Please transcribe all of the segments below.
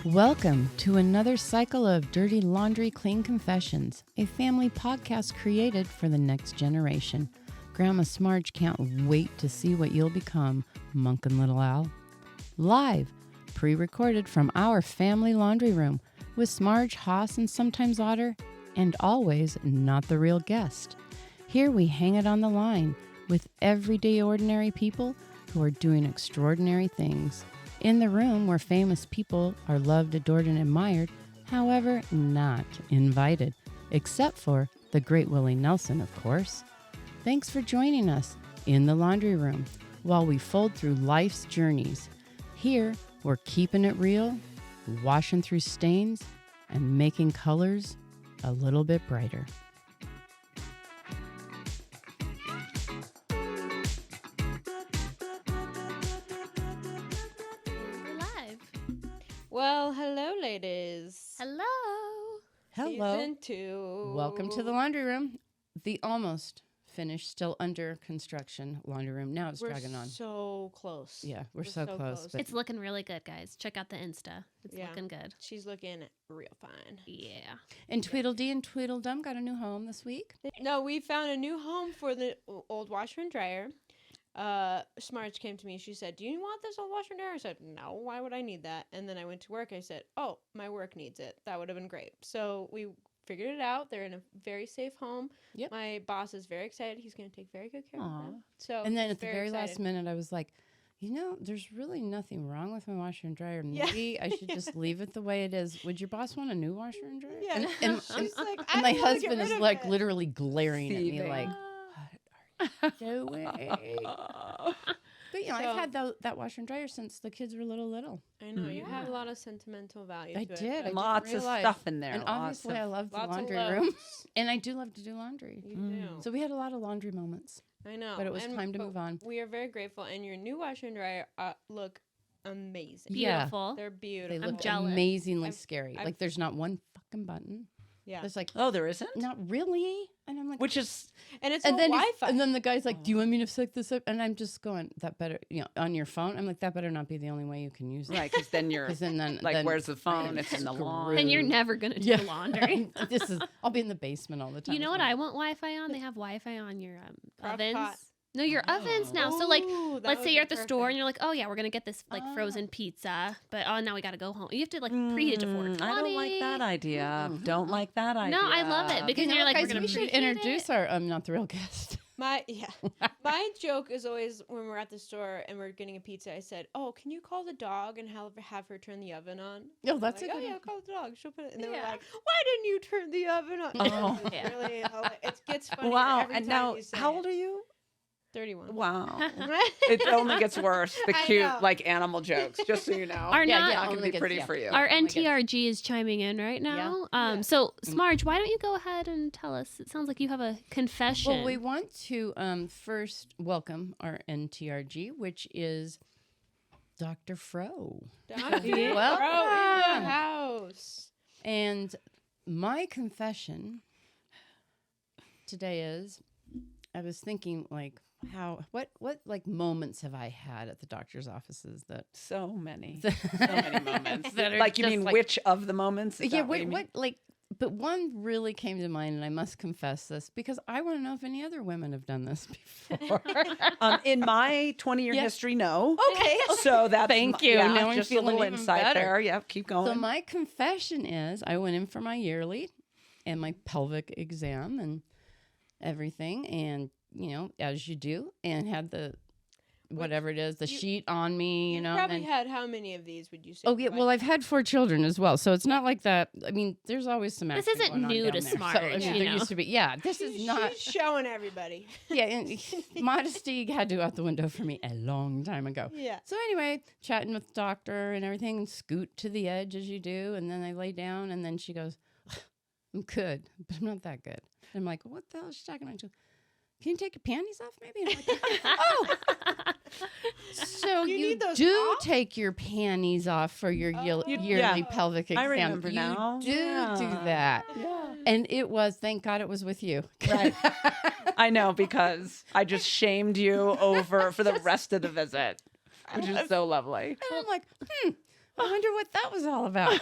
Welcome to another cycle of Dirty Laundry Clean Confessions, a family podcast created for the next generation. Grandma Smarge can't wait to see what you'll become, Monk and Little Al. Live, pre-recorded from our family laundry room, with Smarge, Haas, and sometimes Otter, and always not the real guest. Here we hang it on the line with everyday ordinary people who are doing extraordinary things. In the room where famous people are loved, adored, and admired, however, not invited, except for the great Willie Nelson, of course. Thanks for joining us in the laundry room while we fold through life's journeys. Here, we're keeping it real, washing through stains, and making colors a little bit brighter. Well, hello, ladies. Hello. Hello. Season 2. Welcome to the laundry room. The almost finished, still under construction laundry room. Now it's dragging on. We're so close. Yeah, we're so close. But It's looking really good, guys. Check out the Insta. It's looking good. She's looking real fine. Yeah. and Tweedledee and Tweedledum got a new home this week. No, we found a new home for the old washer and dryer. Smarge came to me. She said, "Do you want this old washer and dryer?" I said, "No, why would I need that?" And then I went to work. I said, "Oh, my work needs it." That would have been great. So we figured it out. They're in a very safe home. Yep. My boss is very excited. He's going to take very good care of them. So And then he's at the very last excited. minute, I was like, there's really nothing wrong with my washer and dryer. Maybe I should just leave it the way it is. Would your boss want a new washer and dryer? Yeah. And She's like, and my "I don't wanna get husband is rid of like it." literally glaring at me Seething. like, what are you doing? But I've So- had that washer and dryer since the kids were little. I know you have a lot of sentimental value. I to did. It, I but did Lots of realize- stuff in there. And lots obviously, I of, love the lots of laundry love. room, and I do love to do laundry. You do. So we had a lot of laundry moments. I know. but it was time to but move on. We are very grateful, and your new washer and dryer look amazing. Yeah. Beautiful. They're They beautiful. look jealous. amazingly I've- scary. I've- Like there's not one fucking button. Yeah. There's like oh, there isn't? not really, and I'm like, Which is, And it's and all then Wi-Fi. and then the guy's like, "Do you want me to set this up?" And I'm just going, "That better, on your phone." I'm like, "That better not be the only way you can use it." right, because then you're, 'Cause then like, where's the I'm phone? It's in the lawn. screwed. And you're never going to do Yeah. laundry. I'll be in the basement all the time. You know It's what like, I want Wi-Fi on? They have Wi-Fi on your Crock ovens. pot. No, your ovens now. So like, Ooh, that let's would say be you're at the store and perfect. you're like, oh yeah, we're going to get this like frozen pizza. But now we got to go home. You have to like preheat it to 420. I don't like that idea. Don't like that idea. No, I love it because You know you're what, like, guys, we're going we to should introduce our not the real guest. My joke is always when we're at the store and we're getting a pizza. I said, "Oh, can you call the dog and have her turn the oven on?" Oh, that's Like, a good. yeah, call the dog. She'll put it. And they were Yeah. like, "Why didn't you turn the oven on?" Oh. It's Yeah. really it gets funny. Wow. Every And time now, you say how it. old are you? 31. Wow. It only gets worse. The I cute, know. like, animal jokes, just so you know. Our Yeah, not- yeah, Not going only to be gets- pretty yeah. for you. Our Oh my goodness. NTRG is chiming in right now. Yeah. So Smarge, why don't you go ahead and tell us? It sounds like you have a confession. Well, we want to first welcome our NTRG, which is Dr. Fro. Welcome in the Welcome. house. And my confession today is, I was thinking like, what like moments have I had at the doctor's offices that So many. So many moments. That are Like, you just mean like- which of the moments? Is yeah, that what you mean? but one really came to mind, and I must confess this because I want to know if any other women have done this before. In my 20-year Yes. history, no. Okay. So that's Thank you. Yeah, Now I'm just a feeling little even insight better. there. Yep, keep going. So my confession is I went in for my yearly and my pelvic exam and everything, and as you do, and had the whatever it is, the sheet on me, You know. probably and, had how many of these would you say? oh yeah, well I've had 4 children as well, so it's not like that. I mean, there's always some. This action isn't going on new down to there. So, Smarge, I mean, you there know. used to be. Yeah, this is not. She's showing everybody. Yeah, and modesty had to go out the window for me a long time ago. Yeah. So anyway, chatting with the doctor and everything, and scoot to the edge as you do, and then I lay down, and then she goes, "I'm good, but I'm not that good." And I'm like, "What the hell is she talking about?" She goes, "Can you take your panties off, maybe?" And I'm like, "Oh, so You you need those do off? take your panties off for your yearly pelvic exam? I remember you now. do Yeah. do that." Yeah. And it was, thank God it was with you. Right. I know, because I just shamed you over for the rest of the visit, which is so lovely. And I'm like, I wonder what that was all about.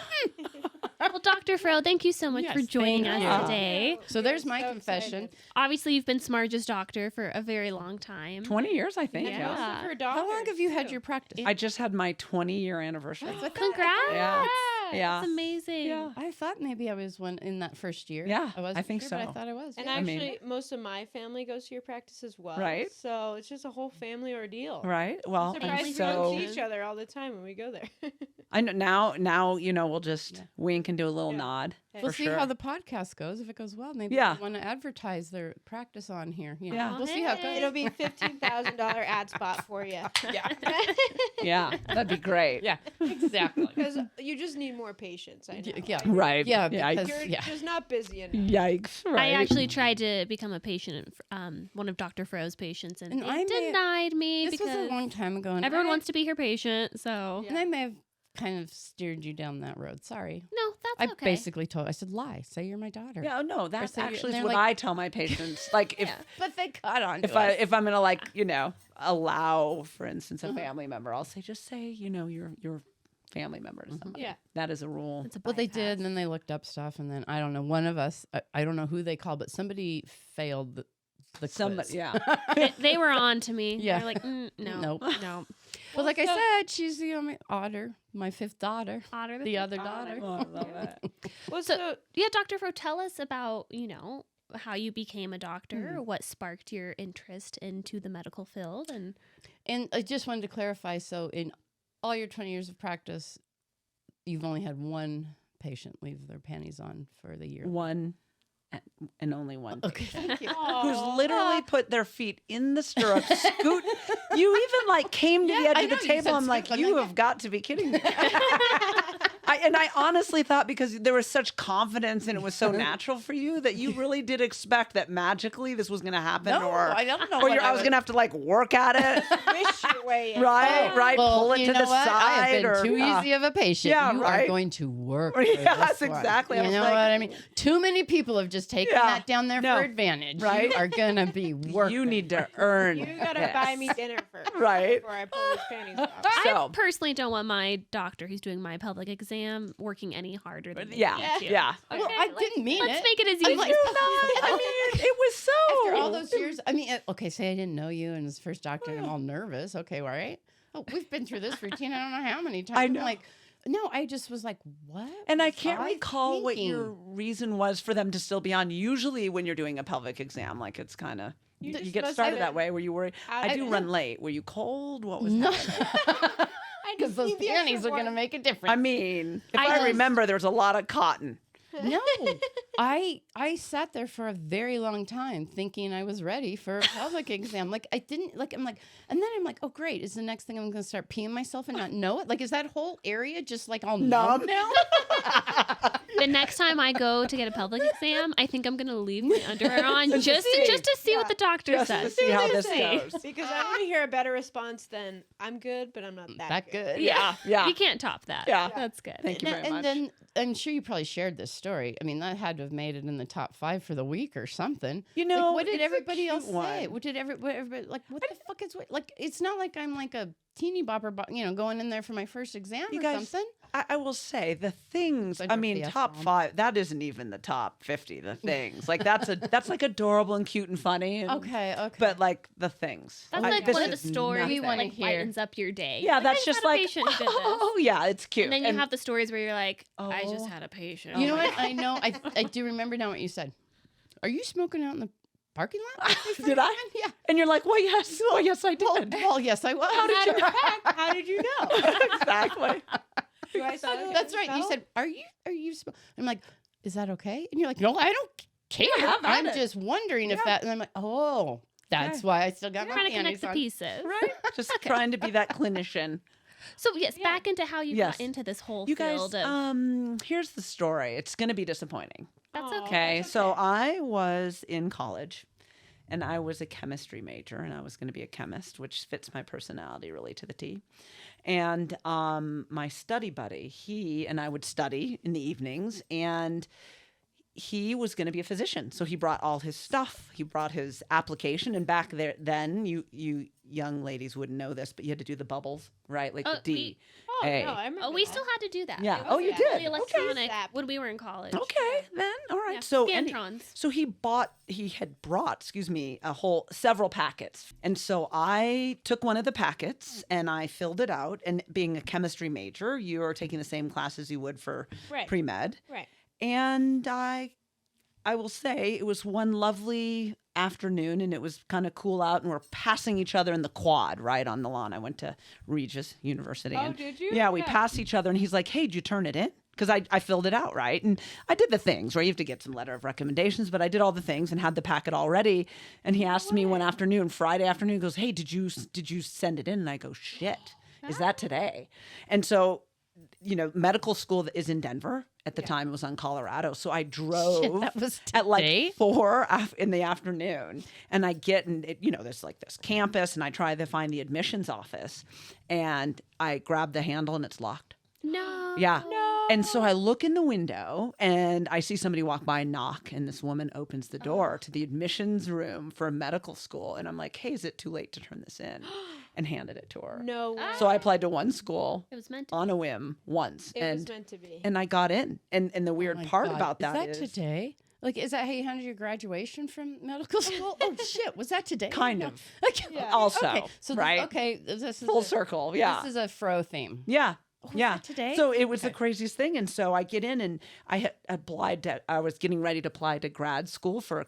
Well, Dr. Fro, thank you so much Yes, for joining thank us you. today. So there's We're my so confession. excited. Obviously, you've been Smarge's doctor for a very long time. 20 years, I think. And Yeah. most of her How long daughters, have you had too. your practice? I just had my 20-year anniversary. Congrats. Yeah. Yeah. That's amazing. Yeah. I thought maybe I was one in that first year. Yeah, I wasn't I think sure, but so. I thought I was. And yeah. I mean- actually, most of my family goes to your practice as well. Right. So it's just a whole family ordeal. Right. Well, I'm and surprised we so don't see each other all the time when we go there. I know now, we'll just wink and do a little Yeah. nod. We'll We'll for see sure. how the podcast goes. If it goes well, maybe Yeah. they want to advertise their practice on here. Yeah. We'll see how it goes. It'll be $15,000 ad spot for you. Yeah, that'd be great. Yeah, exactly. Because you just need more patience. I know. Yeah. Right. Yeah, Yeah. because- You're Yeah. just not busy enough. Yikes. Right. I actually tried to become a patient, one of Dr. Fro's patients, and And I it may- denied me This was because a long time ago. And everyone I, wants to be her patient. So And I may have kind of steered you down that road. Sorry. no, I that's okay. basically I said, lie. Say you're my daughter. Yeah, no, that's so you're- actually they're what like- I tell my patients. Like if But they caught on. if I'm gonna allow, for instance, a family member, I'll say just say your family member to somebody. Yeah. That is a rule. It's a Well, they bypass. did, and then they looked up stuff, and then I don't know. One of us, I don't know who they called, but somebody failed the Somebody, quiz. yeah. They were on to me. Yeah. They're like, no, Nope. no. Well, like I said, she's the only daughter, my fifth daughter, Otter the other daughter. Oh, I love it. Well, So, yeah, Dr. Fro, tell us about, how you became a doctor, or what sparked your interest into the medical field. And I just wanted to clarify. So, in all your 20 years of practice, you've only had one patient leave their panties on for the year. One and only one. Okay, thank you. Who's literally put their feet in the stirrups, scoot. You even came to the Yeah, edge I of the know, you table. said I'm like, scoot. I'm you like, have got to be kidding me. I honestly thought because there was such confidence and it was so natural for you that you really did expect that magically this was going to happen, No, or I don't know. or what I was going to have to work at it, wish your way in. right? Right, Well, pull it you to know the what? I have side, been or too easy of a patient. Yeah, You right. are going to work. For Yes, this one. exactly. I You was know like, what I mean? Too many people have just taken Yeah. that down there No. for advantage. Right. You are gonna be working. You need to earn. You gotta this. buy me dinner first. Right. Before I pull these panties off. I So personally don't want my doctor who's doing my pelvic exam working any harder than they yeah, need to. yeah. Well, Okay, I didn't mean Let's it. make it as I'm easy like, as "No, possible. I mean, it was so. After all those years, I mean, okay, say I didn't know you and this first doctor, and I'm all nervous. Okay, all right. Oh, we've been through this routine. I don't know how many times. I I'm know. like, no, I just was like, what? And I was can't recall what your thinking? reason was for them to still be on. Usually, when you're doing a pelvic exam, it's kind of you just get must started have- that way. Were you worried? I do run late. Were you cold? What was No, happening? because those need the extra panties are going to one. make a difference. I mean, if I I just- remember, there's a lot of cotton. No, I sat there for a very long time thinking I was ready for a pelvic exam. I didn't I'm like, and then I'm like, oh great, is the next thing I'm going to start peeing myself and not know it? Is that whole area just all numb now? The next time I go to get a pelvic exam, I think I'm gonna leave my underwear on Just just to see. to see what the doctor Just to says. see how Just this to see. goes. Because I want to hear a better response than I'm good, but I'm not that, good. Yeah, yeah. You can't top that. Yeah. That's good. Thank you very and much. then I'm sure you probably shared this story. I mean, that had to have made it in the top 5 for the week or something. You know, what did it's a everybody cute else say? one. What did everybody what the fuck is it's not like I'm like a teeny bopper, going in there for my first exam You or guys, something. I will say the things. I I dropped mean, the top F-bomb. 5. That isn't even the top 50. The things that's adorable and cute and funny. And, Okay. But the things. That's this one of the is stories nothing. We that wanna hear. lightens up your day. Yeah, Like, that's I just had a like, patient who did this. oh yeah, it's cute. And then you have the stories where you're like, I Oh. just had a patient. You know what? I know. I do remember now what you said. Are you smoking out in the parking lot? Did I? Yeah. And you're like, well, yes. Oh, yes, I did. Well, yes, I was. How did you know? Exactly. Do I smell it? That's right. You Smell? said, "Are you?" I'm like, "Is that okay?" And you're like, "No, I don't care. have at I'm it." just wondering if that." And I'm like, "Oh, that's why I still got You're my trying to connect panties the on." pieces. Right? Just trying to be that clinician. So yes, back into how you Yes. got into this whole You guys, field of here's the story. It's going to be disappointing. that's Aw. okay. Okay. So I was in college and I was a chemistry major and I was going to be a chemist, which fits my personality really to the T. And my study buddy, he and I would study in the evenings, and he was going to be a physician. So he brought all his stuff. He brought his application. And back then, you young ladies wouldn't know this, but you had to do the bubbles, right? Like the D. Oh, A. no, I remember Oh, we that. still had to do that. Yeah. It Oh, was you really did? Okay. electronic Zap. when we were in college. Okay, then all right. Yeah, So Scantrons. he had brought, several packets, and so I took one of the packets and I filled it out. And being a chemistry major, you are taking the same classes you would for Right. pre-med, Right. and I will say it was one lovely afternoon and it was kind of cool out and we're passing each other in the quad right on the lawn. I went to Regis University. Oh, and did you? Yeah, we Yeah. passed each other and he's like, hey, did you turn it in? Because I filled it out, right? And I did the things, right? You have to get some letter of recommendations, but I did all the things and had the packet all ready. And he asked me one afternoon, Friday afternoon, he goes, hey, did you send it in? And I go, shit, is that today? And so, medical school that is in Denver. At the time, it was on Colorado. So I drove that was at like today? 4 in the afternoon. And I get, and there's like this campus, and I try to find the admissions office. And I grab the handle, and it's locked. No. Yeah. No. And so I look in the window and I see somebody walk by and knock, and this woman opens the door to the admissions room for a medical school. And I'm like, hey, is it too late to turn this in? And handed it to her. No way. So I applied to one school It was meant to. on a whim once. It was meant to be. and I got in. And the weird Oh my part God. about that is is today? Like, is that how you handled your graduation from medical school? Oh shit, was that today? kind of Okay. Yeah. also, Okay, so right? this is Full circle. Yeah. This is a fro theme. Yeah. was Yeah. that today? So it was the craziest thing. And so I get in and I had applied I was getting ready to apply to grad school for a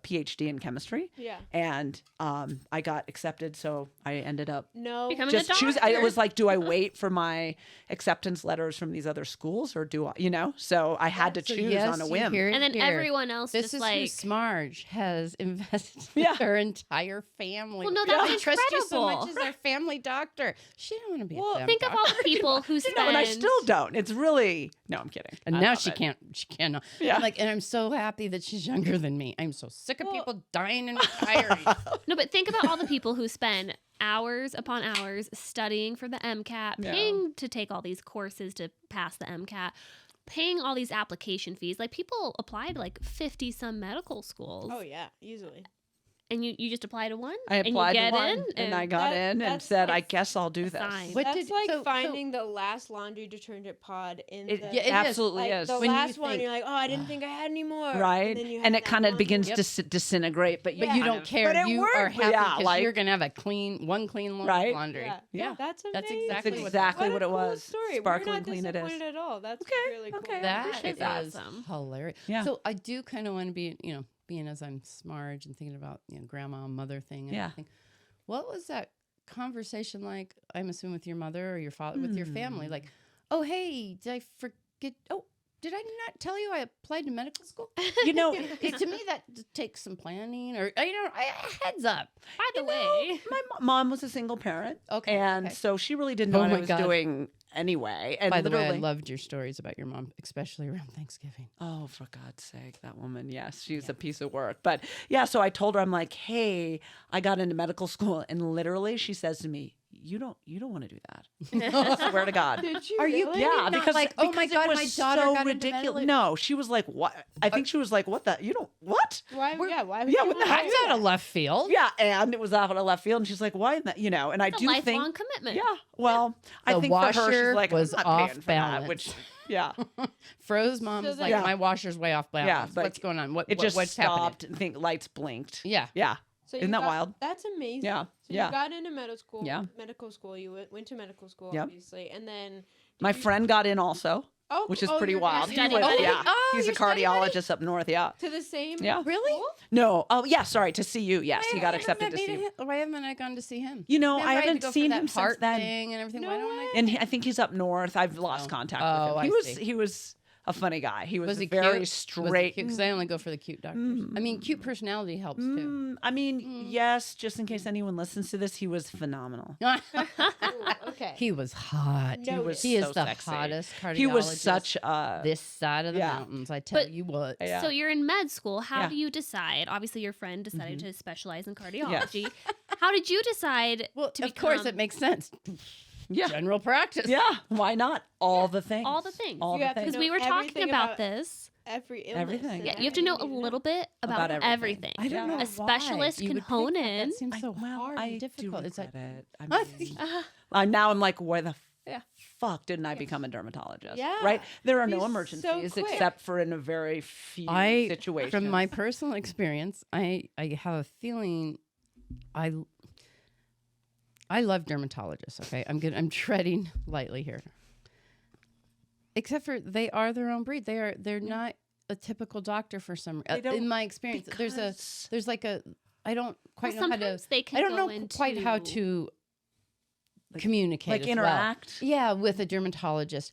PhD in chemistry. Yeah. And I got accepted. So I ended up No. Becoming just a choosing. doctor. I was like, do I wait for my acceptance letters from these other schools or do I, so I had to So choose yes, on a you whim. hear it And then here. everyone else This just is like who Smarge has invested Yeah. her entire family. Well, no, with. that's I trust you so much incredible. as our family doctor. She don't want to be well, a damn think of all doctor. the people who spend. And I still don't. It's really, no, I'm kidding. And I now love she it. can't. She cannot. Yeah. And I'm so happy that she's younger than me. I'm so sick of Well- people dying and retiring. No, but think about all the people who spend hours upon hours studying for the MCAT, Yeah. paying to take all these courses to pass the MCAT, paying all these application fees. Like people apply to like 50 some medical schools. Oh yeah, easily. And you just apply to one? I and applied you get to one, in, and I got That- in and that's- said, I that's guess I'll do a this. sign. What That's did- like so- finding the last laundry detergent pod in It, the Yeah, it is. absolutely like is. the When you last one. think- You're like, oh, I didn't think I had any more. Right? then you And have it that kind of one. begins Yep. to disintegrate, but But Yeah. you kind don't of- care. But it You are worked. happy Yeah, because like- you're gonna have one clean Right? laundry. Yeah. Yeah. That's amazing. That's That's exactly exactly what it cool was. Story. Sparkling We're not clean it is. disappointed at all. That's Okay, really cool. okay. That Appreciate is that. Awesome. hilarious. Yeah. So I do kind of want to be, being as I'm Smarge and thinking about, grandma and mother thing and Yeah. everything. What was that conversation like? I'm assuming with your mother or your father, with your family. Like, oh, hey, did I forget? Oh, did I not tell you I applied to medical school? You know, 'Cause to me, that takes some planning or, heads up. By the way, my mom was a single parent. Okay, And okay. so she really didn't know Oh what my I was God. doing anyway. And By the way, I literally, loved your stories about your mom, especially around Thanksgiving. oh, for God's sake, that woman, yes, she's a piece of work. But yeah, so I told her, I'm like, hey, I got into medical school. And literally she says to me, you don't want to do that. I swear to God. Did you? Are you really? kidding? Yeah, Not because like, oh my because it God, was my daughter so got into ridiculous. medical- No, she was like, what? I think she was like, what the? You don't what? Why? Yeah. Why? would Yeah, you what the wanna heck? do That's out that? of left field. Yeah, and it was out of left field, and she's like, why? And I it's a do lifelong think, commitment. yeah. Well, I The think for her, washer she's like, was I'm not off paying for balance. that. Which, yeah, Fro's mom So is then- like, Yeah. my washer's way off balance. Yeah, but What's going on? it just what's stopped. happening? And think lights blinked. Yeah. Yeah, So Isn't you that got- wild? That's amazing. Yeah, So yeah. you got into medical school. Yeah. Medical school. You went to medical school, Yep. obviously, and then my friend got in also, oh, which is oh, pretty you're wild. studying was- buddy? yeah, Oh, he's a your study buddy? cardiologist up north. Yeah, To the same. Yeah. Really? school? no, oh yeah, sorry, to see you. Yes, he got accepted to see you. Why haven't I gone to see him? You know, Remember I had to haven't go for seen that him since heart then. thing and everything. No Why don't way. I? And I think he's up north. I've lost Oh. contact Oh, with I him. see. He was a funny guy. He was, Was he very cute? straight. Because I only go for the cute doctors. I mean, cute personality helps too. I mean, yes, just in case anyone listens to this, he was phenomenal. Ooh, okay. He was hot. He was He is so the sexy. hottest cardiologist. He was such a this side of the yeah. mountains. I tell But- you what. yeah. So you're in med school. How Yeah. do you decide? Obviously, your friend decided to specialize in cardiology. How did you decide Well, to of course, become it makes sense. yeah, General practice. yeah. Why not? All the things. all the things? All You the have to things. Because we were talking everything about about this. every illness. Everything. Yeah, and you have to know a everything, little bit about everything. everything. I don't know A why specialist you can would think hone that. in. That seems so hard and difficult. It's like, it. I Now I'm like, where the Yeah. fuck didn't I become a dermatologist? Yeah. Right? There are no He's so emergencies quick. except for in a very few situations. from my personal experience, I have a feeling I love dermatologists. Okay, I'm treading lightly here. Except for they are their own breed. They're not a typical doctor for some. In my experience, there's like a I don't quite know how to. Sometimes they can I don't go know quite how to communicate, like as interact. well. Yeah, with a dermatologist.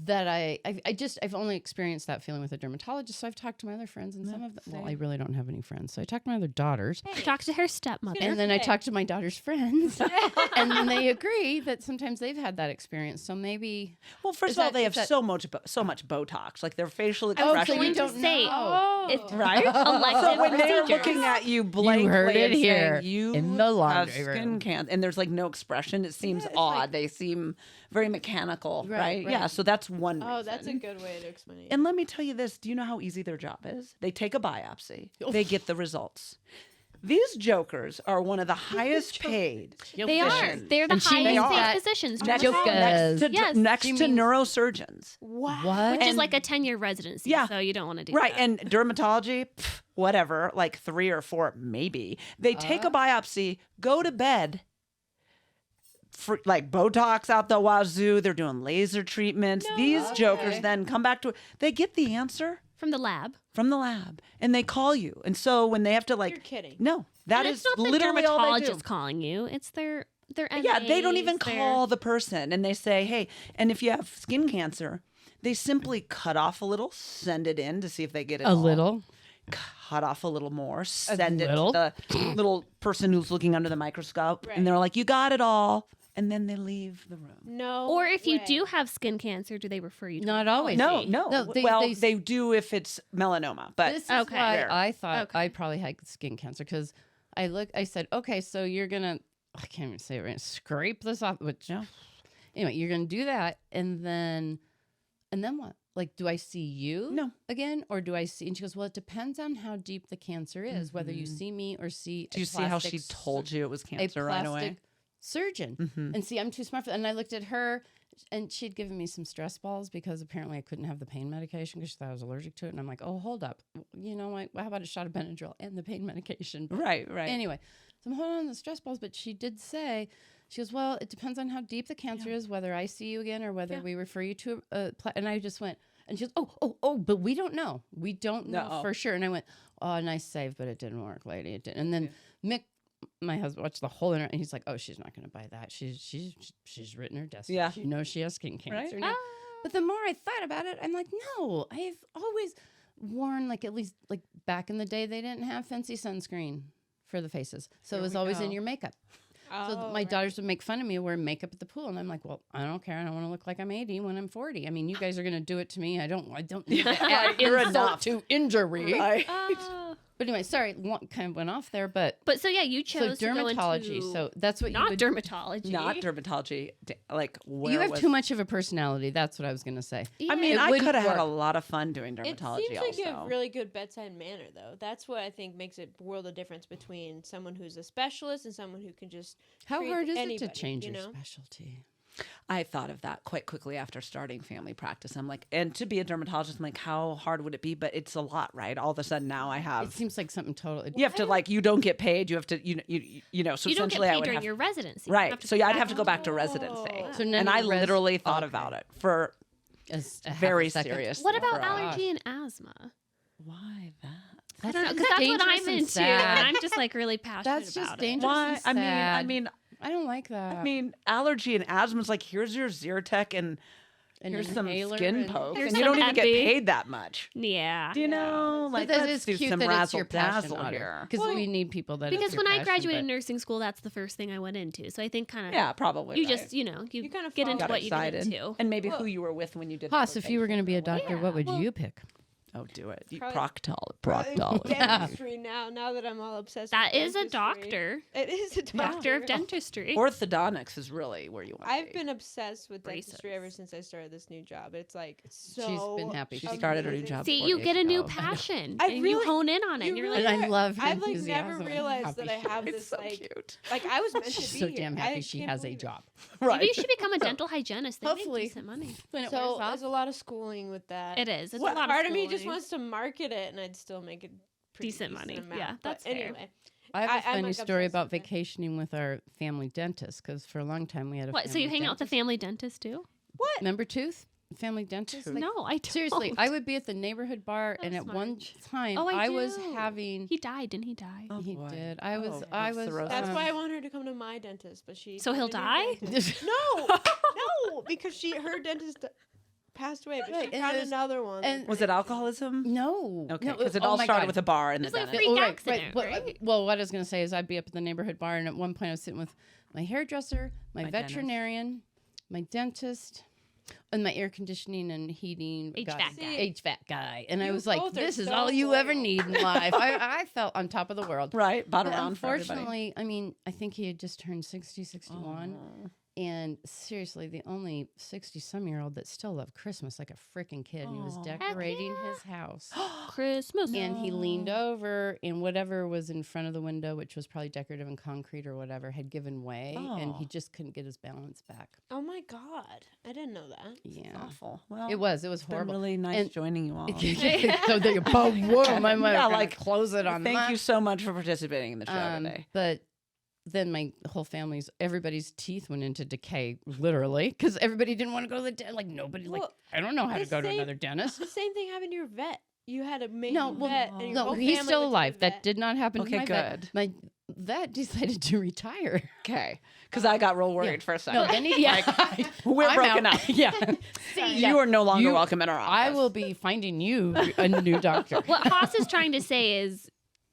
That I've only experienced that feeling with a dermatologist. So I've talked to my other friends, and some of them. Well, I really don't have any friends, so I talked to my other daughters, talk to her stepmother. and then I talked to my daughter's friends, and then they agree that sometimes they've had that experience. So maybe. Well, first Is of all, that- they is have that- so much Botox, like their facial I was expression. going to don't say, know. it's Right? elective So when they're procedures. looking at you blankly You heard it and saying, here you in the have laundry skin room. cancer, and there's like no expression, it seems it's odd. like- They seem very mechanical, right? right. Yeah, so that's one Oh, that's a reason. good way to explain it. And let me tell you this, do you know how easy their job is? They take a biopsy, they get the results. These jokers are one of the highest paid They are. physicians. They're the And she knows highest that. paid physicians. next, Jokers. Yes. next She to means- neurosurgeons. Wow. Which is like a 10-year residency. Yeah. So you don't want to do Right, that. and dermatology, whatever, like 3 or 4, maybe. They take a biopsy, go to bed, for, like Botox out the wazoo. They're doing laser treatments. These jokers then come back to it. They get the answer From the lab. from the lab, and they call you. And so when they have to like, You're kidding. no, that And is it's not the literally all they do. dermatologist calling you. It's their Yeah, they don't even NAs, their- call the person, and they say, hey, and if you have skin cancer, they simply cut off a little, send it in to see if they get it A all. little. Cut off a little more, send it little? to the little person who's looking under the microscope, Right. and they're like, you got it all, and then they leave the room. No. Or if you way. do have skin cancer, do they refer you to Not a always. No, dermatologist? no. No, Well, they- they do if it's melanoma, but This is Okay. why Rare. I thought Okay. I probably had skin cancer because I said, okay, so you're gonna, I can't even say it right, scrape this off. Which, anyway, you're gonna do that, and then what? Like, do I see you No. again, or do I see? And she goes, well, it depends on how deep the cancer is, whether you see me or see. do you see how she told you it was cancer right away? Surgeon. Mhm. And see, I'm too smart for that. And I looked at her, and she'd given me some stress balls because apparently I couldn't have the pain medication because she thought I was allergic to it. And I'm like, oh, hold up. You know what? How about a shot of Benadryl and the pain medication? Right, right. Anyway, so I'm holding on to the stress balls, but she did say, she goes, well, it depends on how deep the cancer is, whether I see you again or whether we refer you to and I just went, and she goes, oh, but we don't know. We don't know No. for sure. And I went, oh, nice save, but it didn't work, lady. It didn't. And then Mick, my husband, watched the whole internet, and he's like, oh, she's not going to buy that. She's written her destiny. Yeah. She knows she has skin cancer. Right. now. But the more I thought about it, I'm like, no, I've always worn, like, at least, like, back in the day, they didn't have fancy sunscreen for the faces. So Here it was we always go. in your makeup. So Oh, my right. daughters would make fun of me wearing makeup at the pool, and I'm like, well, I don't care. I don't want to look like I'm 80 when I'm 40. I mean, you guys are going to do it to me. I don't need to add You're insult enough. to injury. Right. Oh. But anyway, sorry, kind of went off there, but But so yeah, you so chose to go dermatology. into So that's what you not would dermatology. Not dermatology. Like, where You have was... too much of a personality. That's what I was going to say. I mean, It I wouldn't could have had a work. lot of fun doing It dermatology seems like you also. have really good bedside manner, though. That's what I think makes it world of difference between someone who's a specialist and someone who can just. How treat hard is anybody, it to change you your know? specialty? I thought of that quite quickly after starting family practice. I'm like, and to be a dermatologist, I'm like, how hard would it be? But it's a lot, right? All of a sudden now I It have. seems like something totally. You have to like, you don't get paid. You have to, you know. So You don't get essentially, I paid would during have your residency. You right. have to So go yeah, I'd back have to go back to Oh. residency. So now And I you're literally thought okay. about it for a half very a second. serious. What about for, allergy and asthma? Why that? I don't know, because that's what dangerous I'm and into, sad. and I'm just like really passionate That's about just it. dangerous. Why? and I sad. mean, I don't like that. I mean, allergy and asthma is like, here's your Zyrtec and An here's some inhaler skin and- pokes, Here's and you don't some even get Epi. paid that much. Yeah. Do you know? But Like, that let's is do cute some that it's your razzle passion dazzle on here. because we need people that. Because it's your when I passion, graduated but- nursing school, that's the first thing I went into. So I think kind of Yeah, probably. you right. just, you kind of get fall into got what you excited, get into. and maybe who you were with when you did. Haas, if you were going to be a doctor, what would well- you pick? Oh, do it. You Probably- proctologist. Dentistry now that I'm all obsessed That with is a dentistry. doctor. It is a Doctor of dentistry. Orthodontics is really where you want to I've be. been obsessed with Braces. dentistry ever since I started this new job. It's like so. She's been happy. She She started her new amazing. job. See, 4 you days get a new ago. passion. I and you really- hone in on it. you And you're really like, And I love her I've like enthusiasm never and realized happy that I she have is. this It's so like cute. like I was meant to be She's so here. damn I happy she can't has a believe it. job. maybe you should become a dental hygienist. They Hopefully. make decent money. When it So wears off. there's a lot of schooling with that. It is. It's What a lot part of of me just schooling. wants to market it, and I'd still make it pretty Decent money. amount. Yeah, But that's fair. anyway. I have a I'm, funny like, story obsessed about with it. vacationing with our family dentist because for a long time we had a What? So family you hang out with the dentist. family dentist too? What? Remember Tooth? Family dentist? Like, No, I don't. seriously, I would be at the neighborhood bar Oh, and at one smart. time Oh, I was do. having... He died, didn't he die? Oh, he boy. did. I was... Oh, I of was... cirrhosis. That's why I want her to come to my dentist, but she. So he'll found a new die? dentist. No, no, because her dentist passed away, but Right, she and found it was- another one. and- Was it alcoholism? No. Okay, no, because it oh all my started God. with a bar and the It's like a dentist. freak Right, accident, right? Well, what I was going to say is I'd be up at the neighborhood bar, and at one point I was sitting with my hairdresser, my My dentist. veterinarian, my dentist, and my air conditioning and heating HVAC guy. guy. HVAC guy. And I You was like, both are this is so all you ever loyal. need in life. I felt on top of the world. Right, bought But around for everybody. unfortunately, I mean, I think he had just turned 60, 61. Oh. And seriously, the only 60-some-year-old that still loved Christmas like a freaking kid. And he was Aw. decorating his house. Christmas. And he leaned over, and whatever was in front of the window, which was probably decorative and concrete or whatever, had given way, and he Oh. just couldn't get his balance back. oh my god, I didn't know that. Yeah, Awful. Well, it was It's been horrible. really nice And- joining you all. So there you go. Boom! I'm Yeah, like like, close it on Thank that. you so much for participating in the show today. But then my whole everybody's teeth went into decay, literally, because everybody didn't want to go to the dentist. Like nobody, like Well, I don't know how to the go to same- another dentist. The same thing happened to your vet. You had a main No, well, vet, and your no, whole he's family still went to the alive. That vet. did not happen to Okay, my vet. good. My vet decided to retire. Okay, because I got real worried for a second. No, then he, yeah. We're I'm broken out. up. Yeah. You are no longer You- welcome in our office. I will be finding you a new doctor. What Haas is trying to say is,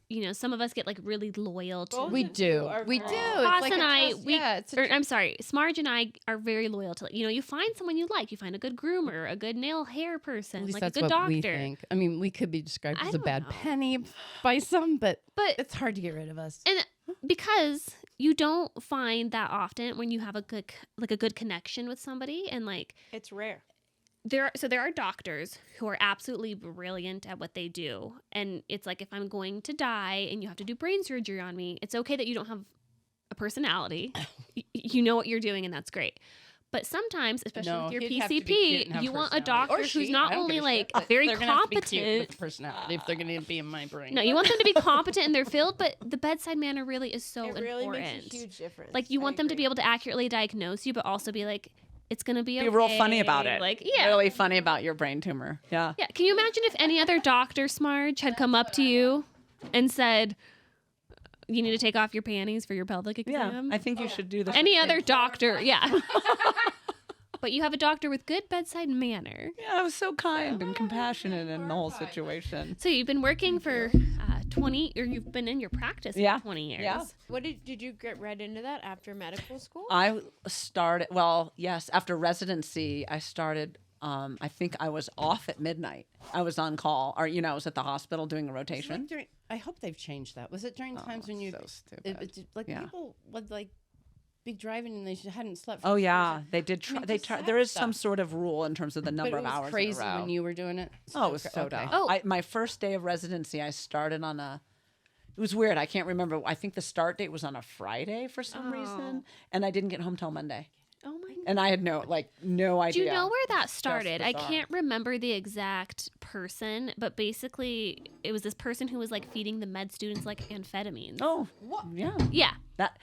you know, some of us get like really loyal to. Both We of do. you are We very- do. Haas It's like and a I, trust- we, yeah, it's a or, I'm sorry, Smarge and I are very loyal to, you know, you find someone you like, you find a good groomer, a good nail hair person, At least like that's a good what doctor. we think. I mean, we could be described I as a don't bad know. penny by some, but But it's hard to get rid of us. and because you don't find that often when you have a good connection with somebody, and like It's rare. there are doctors who are absolutely brilliant at what they do, and it's like if I'm going to die and you have to do brain surgery on me, it's okay that you don't have a personality. You know what you're doing, and that's great. But sometimes, especially No, with your he'd have to be cute PCP, and have you want a personality. Or doctor she, who's I not don't only give a shit, like but very they're gonna have to be cute competent. with personality if they're going to be in my brain. No, you want them to be competent in their field, but the bedside manner really is so It really important. makes a huge difference. Like you I want them to agree. be able to accurately diagnose you, but also be like, it's gonna be Be real okay. funny about it. Like, yeah. Really funny about your brain tumor. Yeah. Yeah, can you imagine if any other doctor, Smarge, had come up to you and said, you need to take off your panties for your pelvic Yeah. exam? I think you should do that. Any other doctor, yeah. But you have a doctor with good bedside manner. Yeah, I was so kind and compassionate in the whole situation. So you've been working for 20, or you've been in your practice Yeah. for 20 years. Yeah. What did you get right into that after medical school? I started, well, yes, after residency, I started, I think I was off at midnight. I was on call, or, I was at the hospital doing a It's like rotation. during, I hope they've changed that. Was it during times when you, So stupid. like Yeah. people would like be driving and they hadn't slept for Oh 2 yeah, days? they did. I mean, They just try. that There is some stuff. sort of rule in terms of the But number it of was hours. crazy in a row. when you were doing it. Oh, it was cra- so okay. dumb. Oh. My first day of residency, I started on a. It was weird. I can't remember. I think the start date was on a Friday for some reason, and I didn't get home till Monday. Oh my God. And I had no idea. Do you know where that started? I bizarre. can't remember the exact person, but basically it was this person who was like feeding the med students like amphetamines. Oh, yeah. Yeah. That,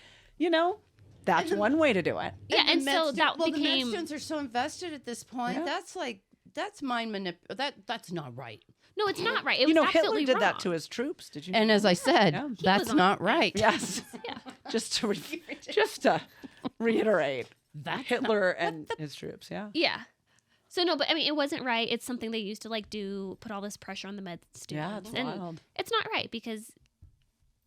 that's one way to do it. Yeah, the and med so stu- that well, the med became students are so invested at this point. Yeah. That's mind that's not right. no, it's not right. It You was know, Hitler absolutely did wrong. that to his troops. Did you? And as I said, Yeah. that's was on not it. right. yes. Yeah. just to reiterate, That's Hitler and his troops. Yeah. Yeah. So no, but I mean, it wasn't right. It's something they used to like do, put all this pressure on the med students. Yeah, it's and wild. it's not right because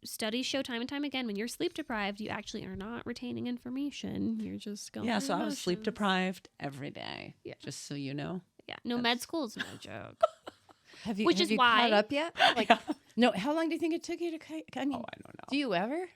studies show time and time again when you're sleep deprived, you actually are not retaining information. You're just going. Yeah. through So I was sleep motions. deprived every day. Yeah. Just so you know. Yeah. No, med school is no joke. Have you, Which have is you why- caught up yet? Like, no. How long do you think it took you to? I mean, Oh, I don't know. do you ever?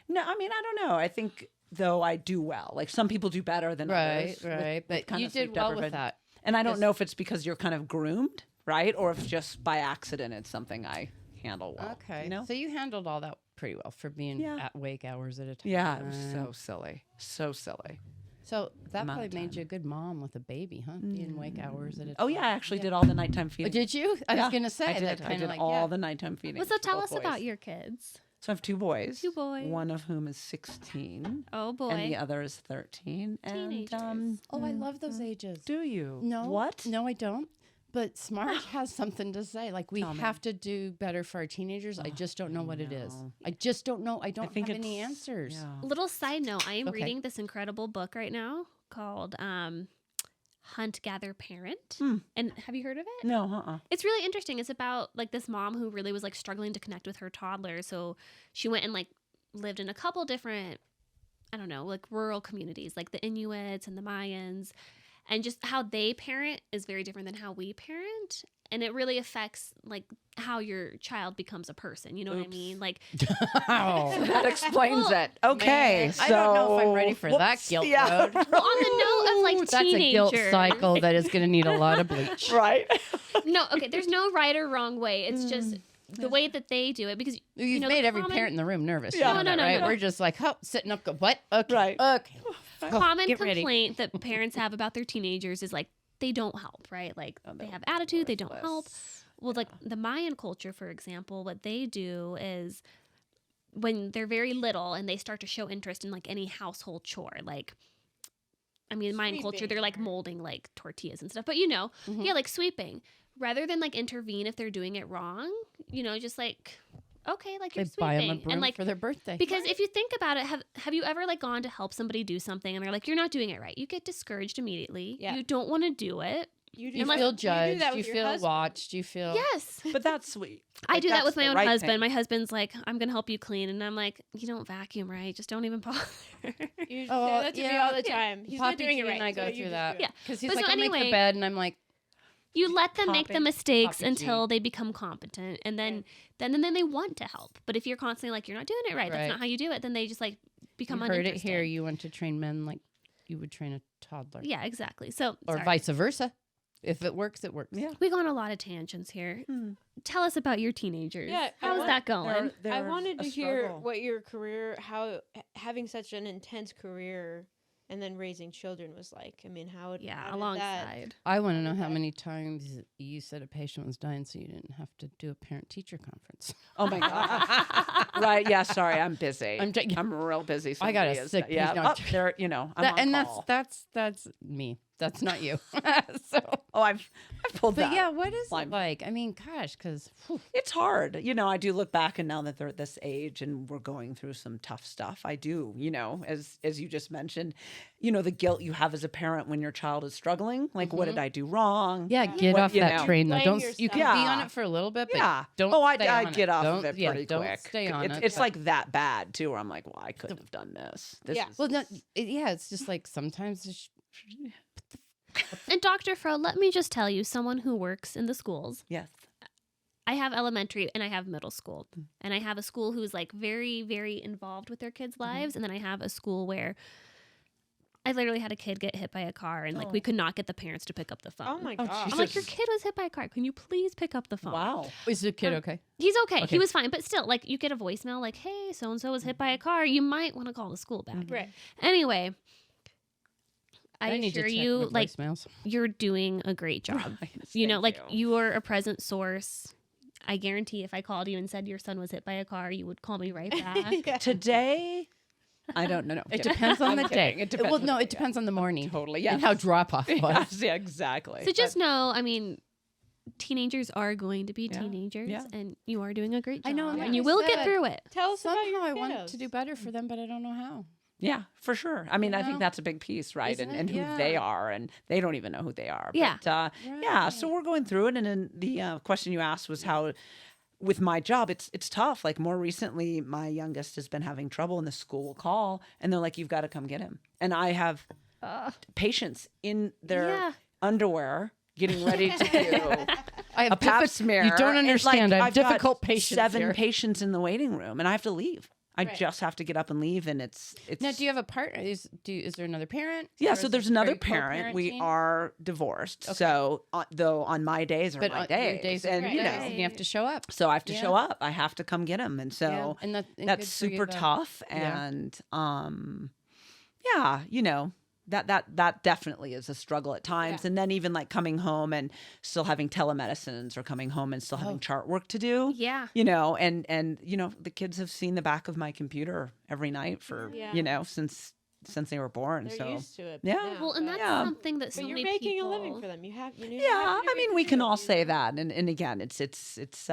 No, I mean, I don't know. I think though I do well. Like some people do better than others. with But kind you of did sleep well with deprivation. that. And I don't Just- know if it's because you're kind of groomed, right? Or if just by accident it's something I handle well. Okay. You know? So you handled all that pretty well for being Yeah. at wake hours at a time. Yeah, it was so silly. So silly. So that amount probably of made time. you a good mom with a baby, huh? Being wake hours at a time. Oh yeah, I actually did all the nighttime Oh, feeding. did you? I Yeah, was gonna say I that did. kind I of did like all the nighttime feeding. Well, so for tell both us boys. about your kids. So I have 2 boys. 2 boys. One of whom is 16. Oh boy. And the other is 13. Teenagers. And Oh, I love those ages. do you? No. What? No, I don't. But Smart has something to say. Like, we Tell me. have to do better for our teenagers. I just don't know what it is. know. I just don't know. I don't think have any it's- answers. Yeah. Little side note, I am Okay. reading this incredible book right now called Hunt, Gather, Parent. Hmm. And have you heard of it? No, It's really interesting. It's about like this mom who really was like struggling to connect with her toddler. So she went and like lived in a couple different, I don't know, like rural communities, like the Inuits and the Mayans. And just how they parent is very different than how we parent. And it really affects like how your child becomes a person. You know what I Oops. mean? Like, Oh, that explains Well, it. Okay, man, so I don't know if I'm ready for that Whoops, guilt yeah. load. well, on the note of like That's a guilt teenagers. cycle that is going to need a lot of bleach. Right. No, okay, there's no right or wrong way. It's just the way that they do it because You've you know, made the every common- parent in the room nervous. Yeah. You know No, that, no, right? no. We're just like, sitting up, go, what? Okay. Right. Okay. common get ready. complaint that parents have about their teenagers is like they don't help, right? Like they have attitude, they don't help. Well, like the Mayan culture, for example, what they do is when they're very little and they start to show interest in like any household chore, like I mean, Mayan culture, they're like Sweeping. molding like tortillas and stuff, but you know, Mhm. yeah, like sweeping. Rather than like intervene if they're doing it wrong, you know, just like okay, like They you're buy them a sweeping, broom and like for their birthday. because if you think about it, have you ever like gone to help somebody do something and they're like, you're not doing it right? You get discouraged immediately. Yeah. You don't want to do it. You you unless- feel you do judged. that You with your feel husband. watched. You feel. Yes. But that's sweet. I Like, do that that's with my the own right husband. thing. My husband's like, I'm going to help you clean. And I'm like, you don't vacuum right. Just don't even bother. You Oh, say that to me yeah. all the time. He's not Poppy doing it G right. and I so go you through just that. do it. Yeah. Because he's But like, so I'll make anyway- the bed, and I'm like, You let them make the Poppy- mistakes Poppy G. until they become competent. And then they want to help. But if you're constantly like, you're not doing it right, Right. that's not how you do it, then they just like become you heard it uninterested. here. You want to train men like you would train a toddler, Yeah, exactly. So, or sorry. vice versa. If it works, it works. Yeah. We go on a lot of tangents here. Tell us about your teenagers. Yeah, I How's want- that going? I wanted to hear struggle. what your career, how having such an intense career and then raising children was like. I mean, how Yeah, how did that- alongside. I want to know how Okay. many times you said a patient was dying, so you didn't have to do a parent-teacher conference. Oh my god. Right. Yeah. Sorry, I'm busy. I'm j- I'm real busy. I got a Somebody is- sick- Yeah. no, Oh, there. You know. I'm That- on and call. that's me. That's not you. So, Oh, I've pulled but that. yeah, what is Line. it like? I mean, gosh, because It's hard. You know, I do look back and now that they're at this age and we're going through some tough stuff, I do, you know, as you just mentioned, you know, the guilt you have as a parent when your child is struggling. Like, what did I do wrong? yeah, get What- off you that know. train though. Blame Don't you can yourself. be on Yeah. it for a little bit, but Yeah. don't. Oh, stay I on get it. off Don't, of it yeah, pretty don't quick. stay on it. It's but- like that bad too, where I'm like, well, I couldn't have done this. This Yeah. is well, no, yeah, it's just like sometimes it's And Dr. Fro, let me just tell you, someone who works in the schools, yes. I have elementary and I have middle school. Mm. And I have a school who's like very, very involved with their kids' Mm-hmm. lives. And then I have a school where I literally had a kid get hit by a car and like Oh. we could not get the parents to pick up the phone. Oh my Oh, god! I'm like, your Jesus. kid was hit by a car. Can you please pick up the phone? Wow. is the kid okay? He's okay. Okay. He was fine. But still, like you get a voicemail like, hey, so-and-so was hit by a car. You might want to call the school back. Right. Anyway, I need to assure check you, with like, voicemails. you're doing a great job. You know, like you are a present source. I guarantee if I called you and said your son was hit by a car, you would call me right back. Yeah. Today, I don't know. It depends on the day. It depends Well, on no, the it day. depends on the morning. Totally. Yeah. And how drop off was. Yes, yeah, exactly. So just know, I mean, teenagers are going to be Yeah. teenagers, Yeah. and you are doing a great job. I know, and and like you I will said, get through it. Tell us about Somehow your I kiddos. want to do better for them, but I don't know how. Yeah, for sure. I mean, I think know? that's a big piece, right? Isn't And it? who Yeah. they are, and they don't even know who they are. Yeah. But, yeah. So we're going through it, and then the question you asked was how, with my job, it's tough. Like more recently, my youngest has been having trouble, and the school will call, and they're like, "You've got to come get him." And I have patients in their Yeah. underwear getting ready to do I have a pap smear. You don't and, understand. I have I've got difficult patients 7 here. patients in the waiting room, and I have to leave. I Right. just have to get up and leave, and it's. Now, do you have a partner? Is there another parent? Yeah, Or so is there's it- are another you parent. We co-parenting? are divorced. Okay. So, though on my days are But my on your days, days, and right. you know, Right. you have to show up. so I have to Yeah. show up. I have to come get him, and so Yeah, and and that's good for you, super though. tough. Yeah. And yeah, you know. That definitely is a struggle at times. Yeah. And then even like coming home and still having telemedicines or coming home and still having Oh. chart work to do. Yeah. You know, and you know, the kids have seen the back of my computer every night for, Yeah. you know, since they were born. They're so used to it. yeah. Well, and that's Yeah. something that so But you're many making people... a living for them. You have. You Yeah, have to I do mean, good we for can them, all you say know? that, and again, it's.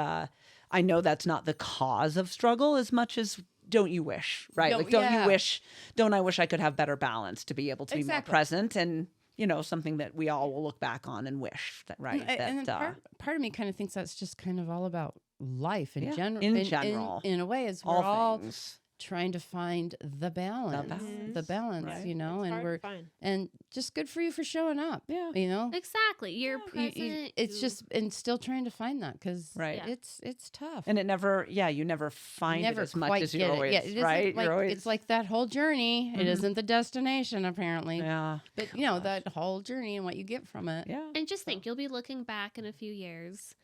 I know that's not the cause of struggle as much as don't you wish, right? No, Like, don't yeah. you wish? Don't I wish I could have better balance to be able to be more Exactly. present, and you know, something that we all will look back on and wish that, right? And then part of me kind of thinks that's just kind of all about life in Yeah, general. in general. in a way, is we're all all things. trying to find the balance, Right. you know, It's and hard we're to find. and just good for you for showing up. Yeah. You know, Exactly. You're You- present. it's you- just and still trying to find that because Right. Yeah. it's tough. And it never, you never find Never it as much quite as get you it. always, Yeah, it isn't right? like, You're always, it's like that whole journey. It isn't the destination apparently, yeah, but you know that whole journey and what you get from it. yeah. And just think, you'll be looking back in a few years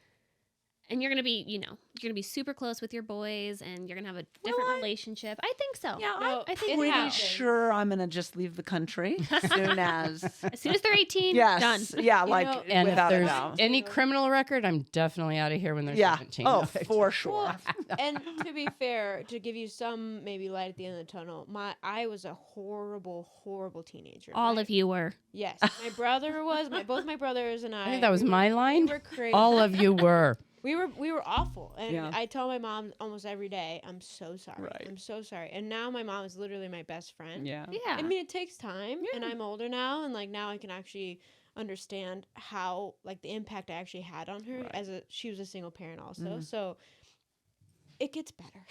and you're going to be, you're going to be super close with your boys and you're going to have a different relationship. I think so. Yeah, No, I think it Pretty happens. sure I'm gonna just leave the country as soon as. As soon as they're 18, Yes. done. Yeah, You like know, And if without a there's doubt. any criminal record, I'm definitely out of here when they're Yeah. 17. Oh, No, for sure. And to be fair, to give you some maybe light at the end of the tunnel, I was a horrible teenager. All of you were. Yes, my brother was. Both my brothers and I. I think that was we were- my line. We were crazy. All of you were. We were awful, and Yeah. I tell my mom almost every day, "I'm so sorry. Right. I'm so sorry." And now my mom is literally my best friend. Yeah. Yeah. I mean, it takes time, and Yeah. I'm older now, and like now I can actually understand how like the impact I actually had on her Right. she was a single parent also. Mhm. So it gets better.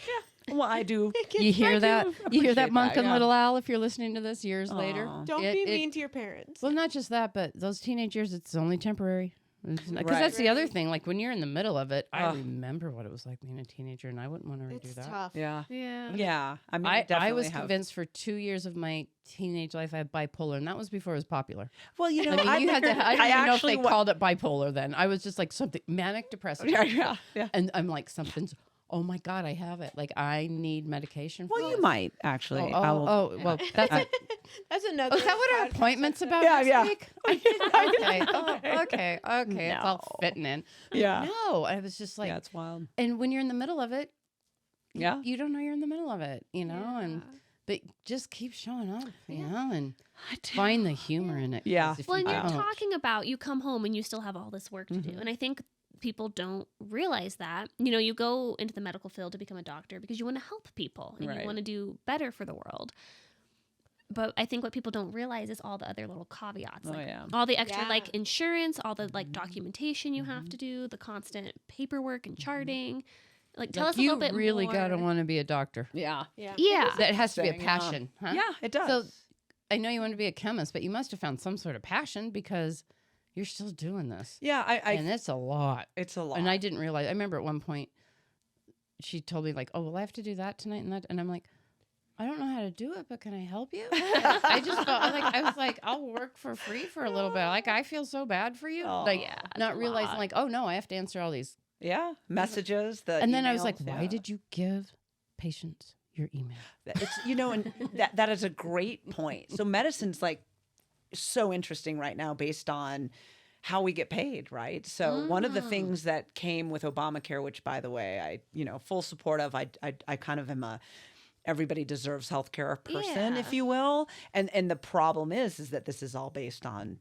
Well, I do. It gets You hear better. that? You hear that, appreciate Monk that, and yeah. Little Al? If you're listening to this years later, Aw. Don't It- be it- mean to your parents. well, not just that, but those teenage years, it's only temporary. Because Right. that's the other thing. Like when you're in the middle of it, I Ugh. remember what it was like being a teenager, and I wouldn't want to redo It's that. tough. Yeah. Yeah. Yeah. I mean, I definitely was have. convinced for 2 years of my teenage life I had bipolar, and that was before it was popular. Well, you know, I mean, you had to. I don't I even know if actually they wa- called it bipolar then. I was just like something manic depressive. Yeah. And I'm like something's. Oh my God, I have it. Like I need medication. For Well, you this. might actually. I will- Well, that's it. That's another. Oh, is that what our podcast appointment's episode. about Yeah, next yeah. week? Okay. Okay. It's all No. fitting in. Yeah. No, I was just like, Yeah, it's wild. and when you're in the middle of it, Yeah. you don't know you're in the middle of it, you know, and but just keep showing up, you know, and find the humor in it. 'cause Yeah. if Well, you and you're don't- talking about you come home and you still have all this work to do. And I think people don't realize that. You know, you go into the medical field to become a doctor because you want to help people and Right. you want to do better for the world. But I think what people don't realize is all the other little caveats, Oh, like yeah. all the extra Yeah. like insurance, all the like documentation you have to do, the constant paperwork and charting. Like tell Like, us a you little bit really more. gotta want to be a doctor. Yeah. Yeah. Yeah. That has to be a Staying passion, huh? Yeah, it does. So I know you want to be a chemist, but you must have found some sort of passion because you're still doing this. yeah, And it's a lot. it's a lot. And I didn't realize. I remember at one point, she told me like, "Oh, well, I have to do that tonight and that," and I'm like, "I don't know how to do it, but can I help you?" I just felt like I was like, "I'll work for free for a little bit." Like I feel so bad for you, Oh, like yeah, it's not a realizing lot. like, "Oh no, I have to answer all these." yeah, messages. And then I was like, emails, "Why yeah. did you give patients your email?" It's and that is a great point. So medicine's like so interesting right now based on how we get paid, right? So one of the things that came with Obamacare, which by the way, I full support of, I kind of am a everybody deserves healthcare person, Yeah. if you will. And the problem is that this is all based on,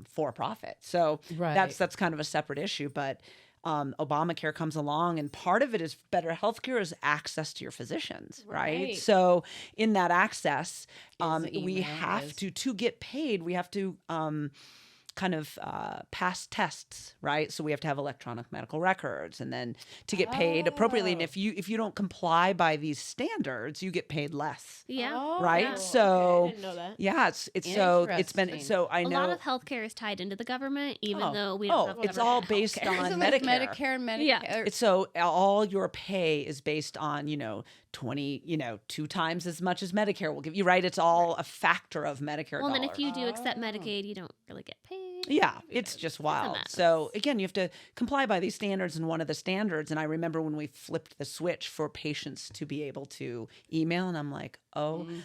for profit. So Right. that's kind of a separate issue, but Obamacare comes along, and part of it is better healthcare is access to your physicians, right? Right. So in that access, Is we email, have is- to get paid. We have to kind of pass tests, right? So we have to have electronic medical records, and then to get paid appropriately. And if you don't comply by these standards, you get paid less. Yeah. Oh, Right? okay. So- I didn't know that. Yeah, it's so it's been Interesting. so I A know lot of healthcare is tied into the government, even Oh. though we don't have it's government all based healthcare. on Isn't like Medicare. Medicare and Medicare. Yeah. It's so all your pay is based on 20 2 times as much as Medicare will give you, right? It's all a factor of Medicare Well, then dollars. if you do accept Oh. Medicaid, you don't really get paid. Yeah, it's just wild. mess. So again, you have to comply by these standards, and one of the standards, and I remember when we flipped the switch for patients to be able to email, and I'm like,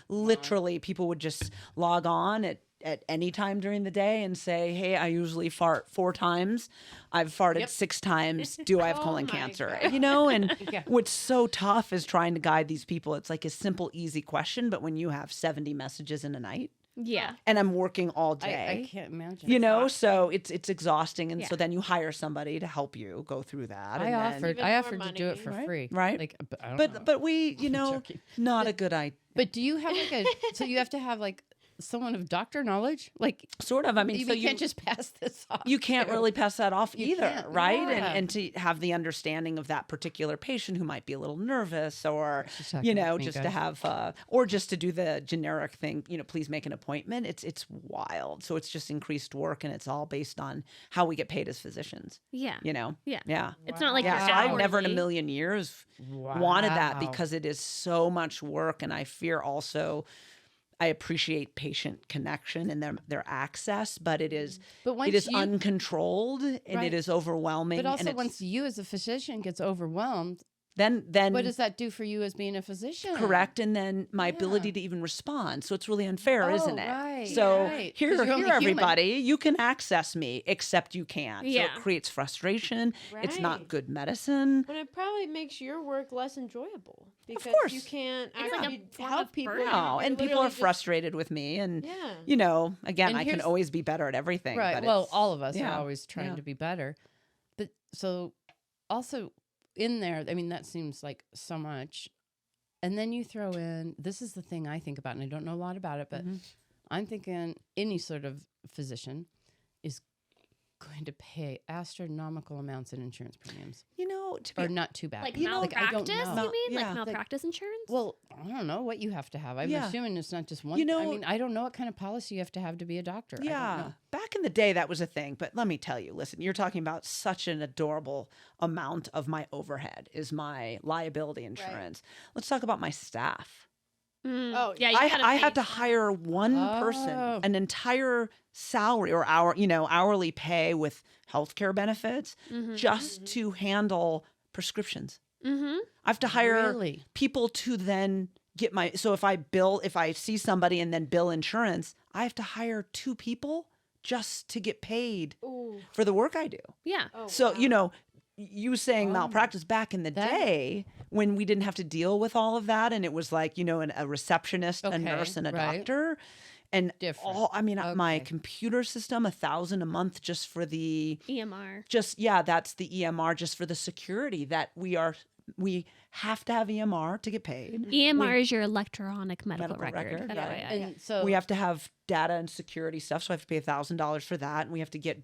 literally people would just log on at any time during the day and say, hey, I usually fart 4 times. I've farted 6 times. Do I have colon my cancer? God. And Yeah. what's so tough is trying to guide these people. It's like a simple, easy question, but when you have 70 messages in a night, Yeah. and I'm working all day. I can't imagine. So it's exhausting, and Yeah. so then you hire somebody to help you go through that. I and offered Even I more offered to do it money. for Right, free. right. Like, but I don't know. but we, joking. not a good idea. But do you have like so you have to have like someone of doctor knowledge? Like Sort of. I mean, you, so can't just pass this off. you can't to- really pass that off You either, can't, right? yeah. And to have the understanding of that particular patient who might be a little nervous, or She's talking about me, just to guys. have, or just to do the generic thing, please make an appointment. It's wild. So it's just increased work, and it's all based on how we get paid as physicians. Yeah. Yeah. Yeah. It's not like Yeah, you're so I've never in a hourly. million years wanted that, Wow. because it is so much work, and I fear also I appreciate patient connection and their access, but it is But once it is you- uncontrolled, and Right. it is overwhelming. But also, and it's, once you as a physician gets overwhelmed, then what does that do for you as being a physician? correct, and then my Yeah. ability to even respond. So it's really unfair, isn't it? Right, So right. 'Cause here, you're only human. everybody, you can access me, except you can't. So Yeah. it creates frustration. It's not Right. good medicine. And it probably makes your work less enjoyable because course. you can't It's like actually a form help of people. burnout. No, and You're people literally are just- frustrated with me, and Yeah. again, And I can here's- always be better at everything. Right. But Well, it's- all of us yeah, are always trying yeah. to be better. But so also in there, I mean, that seems like so much. And then you throw in, this is the thing I think about, and I don't know a lot about it, but Mhm. I'm thinking any sort of physician is going to pay astronomical amounts in insurance premiums, to be or not too bad. Like You know, I malpractice, don't know. you mean? Yeah. Like malpractice insurance? Well, I don't know what you have to have. I'm Yeah. assuming it's not just one. You know- I mean, I don't know what kind of policy you have to be a doctor. I don't Yeah. know. Back in the day, that was a thing. But let me tell you, listen, you're talking about such an adorable amount of my overhead is my liability insurance. Let's talk about my staff. Mm. Oh, yeah. You gotta I pay- had to hire one person, Oh. an entire salary or hourly pay with healthcare benefits Mhm. just to handle prescriptions. Mhm. I have to hire Really? people to then get so if I see somebody and then bill insurance, I have to hire 2 people just to get paid Ooh. for the work I do. Yeah. Oh, So, wow. you saying Oh. malpractice back in the That- day when we didn't have to deal with all of that, and it was like, a receptionist, a Okay, nurse, and a right. doctor. And Different. my Okay. computer system, $1,000 a month just for the EMR. that's the EMR, just for the security that we have to have EMR to get paid. EMR is your electronic medical, Medical record, Yeah, right. yeah, yeah. And so We have to have data and security stuff, so I have to pay $1,000 for that, and we have to get,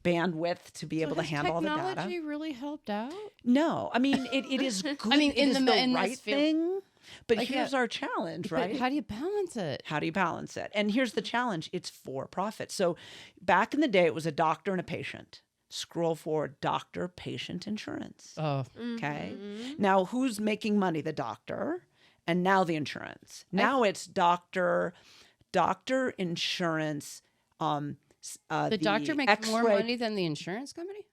bandwidth to be able to has handle all the data. technology really helped out? No, I mean it is good. mean, it in is the- the in this right field- thing. But Like, here's yeah. our challenge, But right? how do you balance it? How do you balance it? And here's the challenge: it's for profit. So back in the day, it was a doctor and a patient. Scroll forward: doctor-patient insurance. Oh, Okay. Mhm. Now, who's making money? The doctor, and now the insurance. Now it's doctor insurance. the doctor makes more X-ray- money than the insurance company?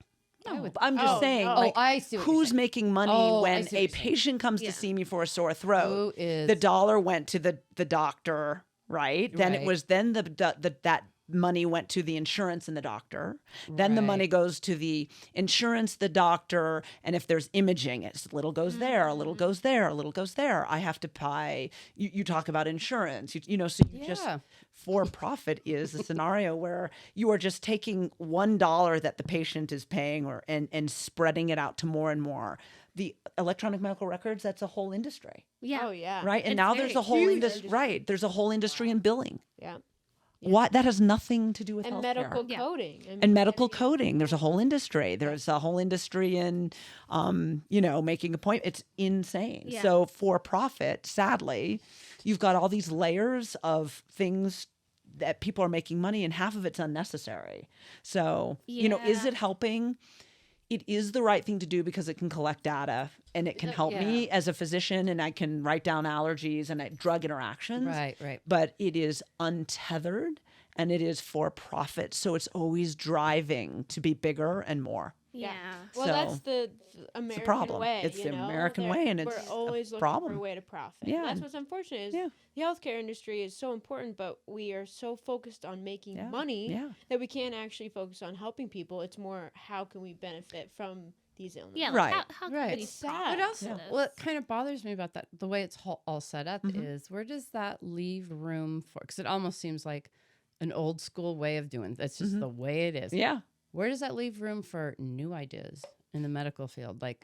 I would- I'm just Oh, saying, no. like, I see what you're who's saying. making money Oh, I when see what a you're saying. patient comes Yeah. to see me for a sore throat? Who is The dollar went to the doctor, right? Then it Right. was then that money went to the insurance and the doctor. Then the money Right. goes to the insurance, the doctor, and if there's imaging, it's a little goes there, a little goes there, a little goes there. I have to pay. You talk about insurance, so you just Yeah. for profit is a scenario where you are just taking $1 that the patient is paying and spreading it out to more and more. The electronic medical records, that's a whole industry. Yeah. Oh yeah. Right. And It's now very there's a whole huge industry. industry. Right. There's a whole industry in billing. Yeah. Why? That has nothing to do with And healthcare. medical Yeah. coding. I mean, And medical everything- coding. There's a whole industry. There's a whole industry in, making a point. It's insane. Yeah. So for profit, sadly, you've got all these layers of things that people are making money, and half of it's unnecessary. So, is Yeah. it helping? It is the right thing to do because it can collect data and it can help me as a physician, and I can write down allergies and drug interactions. Right. But it is untethered and it is for profit. So it's always driving to be bigger and more. Yeah. Well, So, that's the American problem. way. It's the you know? American They're- way, and we're it's a always looking problem. for a way to profit. Yeah. That's what's unfortunate is Yeah. the healthcare industry is so important, but we are so focused on making money Yeah. that we can't actually focus on helping people. It's more how can we benefit from these illnesses. Yeah. Right. How Right. can we It's profit sad. What else? from this? What kind of bothers me about that, the way it's all set up, Mhm. is where does that leave room for? Because it almost seems like an old school way of doing. That's just Mhm. the way it is. Yeah. Where does that leave room for new ideas in the medical field, like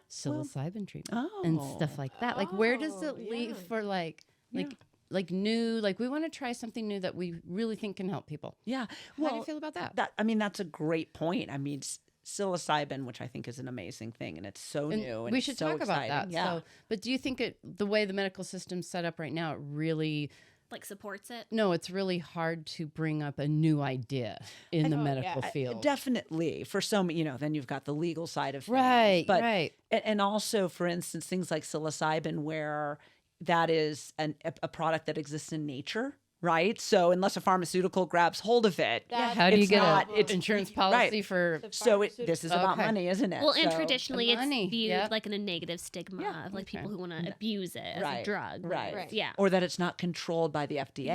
psilocybin treatment and stuff like that? Like, where does Oh, it leave yeah. for like new? Like, we want to try something new that we really think can help people. Yeah. How do you feel about that? That's a great point. I mean, psilocybin, which I think is an amazing thing, and it's so And new. And we it's should so talk about exciting. that. Yeah. So, but do you think the way the medical system's set up right now, it really? Like supports it. No, it's really hard to bring up a new idea in the medical field. Definitely. For some, then you've got the legal side of things. Right, But, right. And also, for instance, things like psilocybin, where that is a product that exists in nature, right? So unless a pharmaceutical grabs hold of it, How do you it's get not- an it's- insurance right. policy for? so this is about Okay. money, isn't it? Well, and So- traditionally it's money, viewed yep. like in a negative stigma Yeah. of like Okay. people who want to abuse it as a Right, drug. right. whereas- Yeah. Or that it's not controlled by the FDA.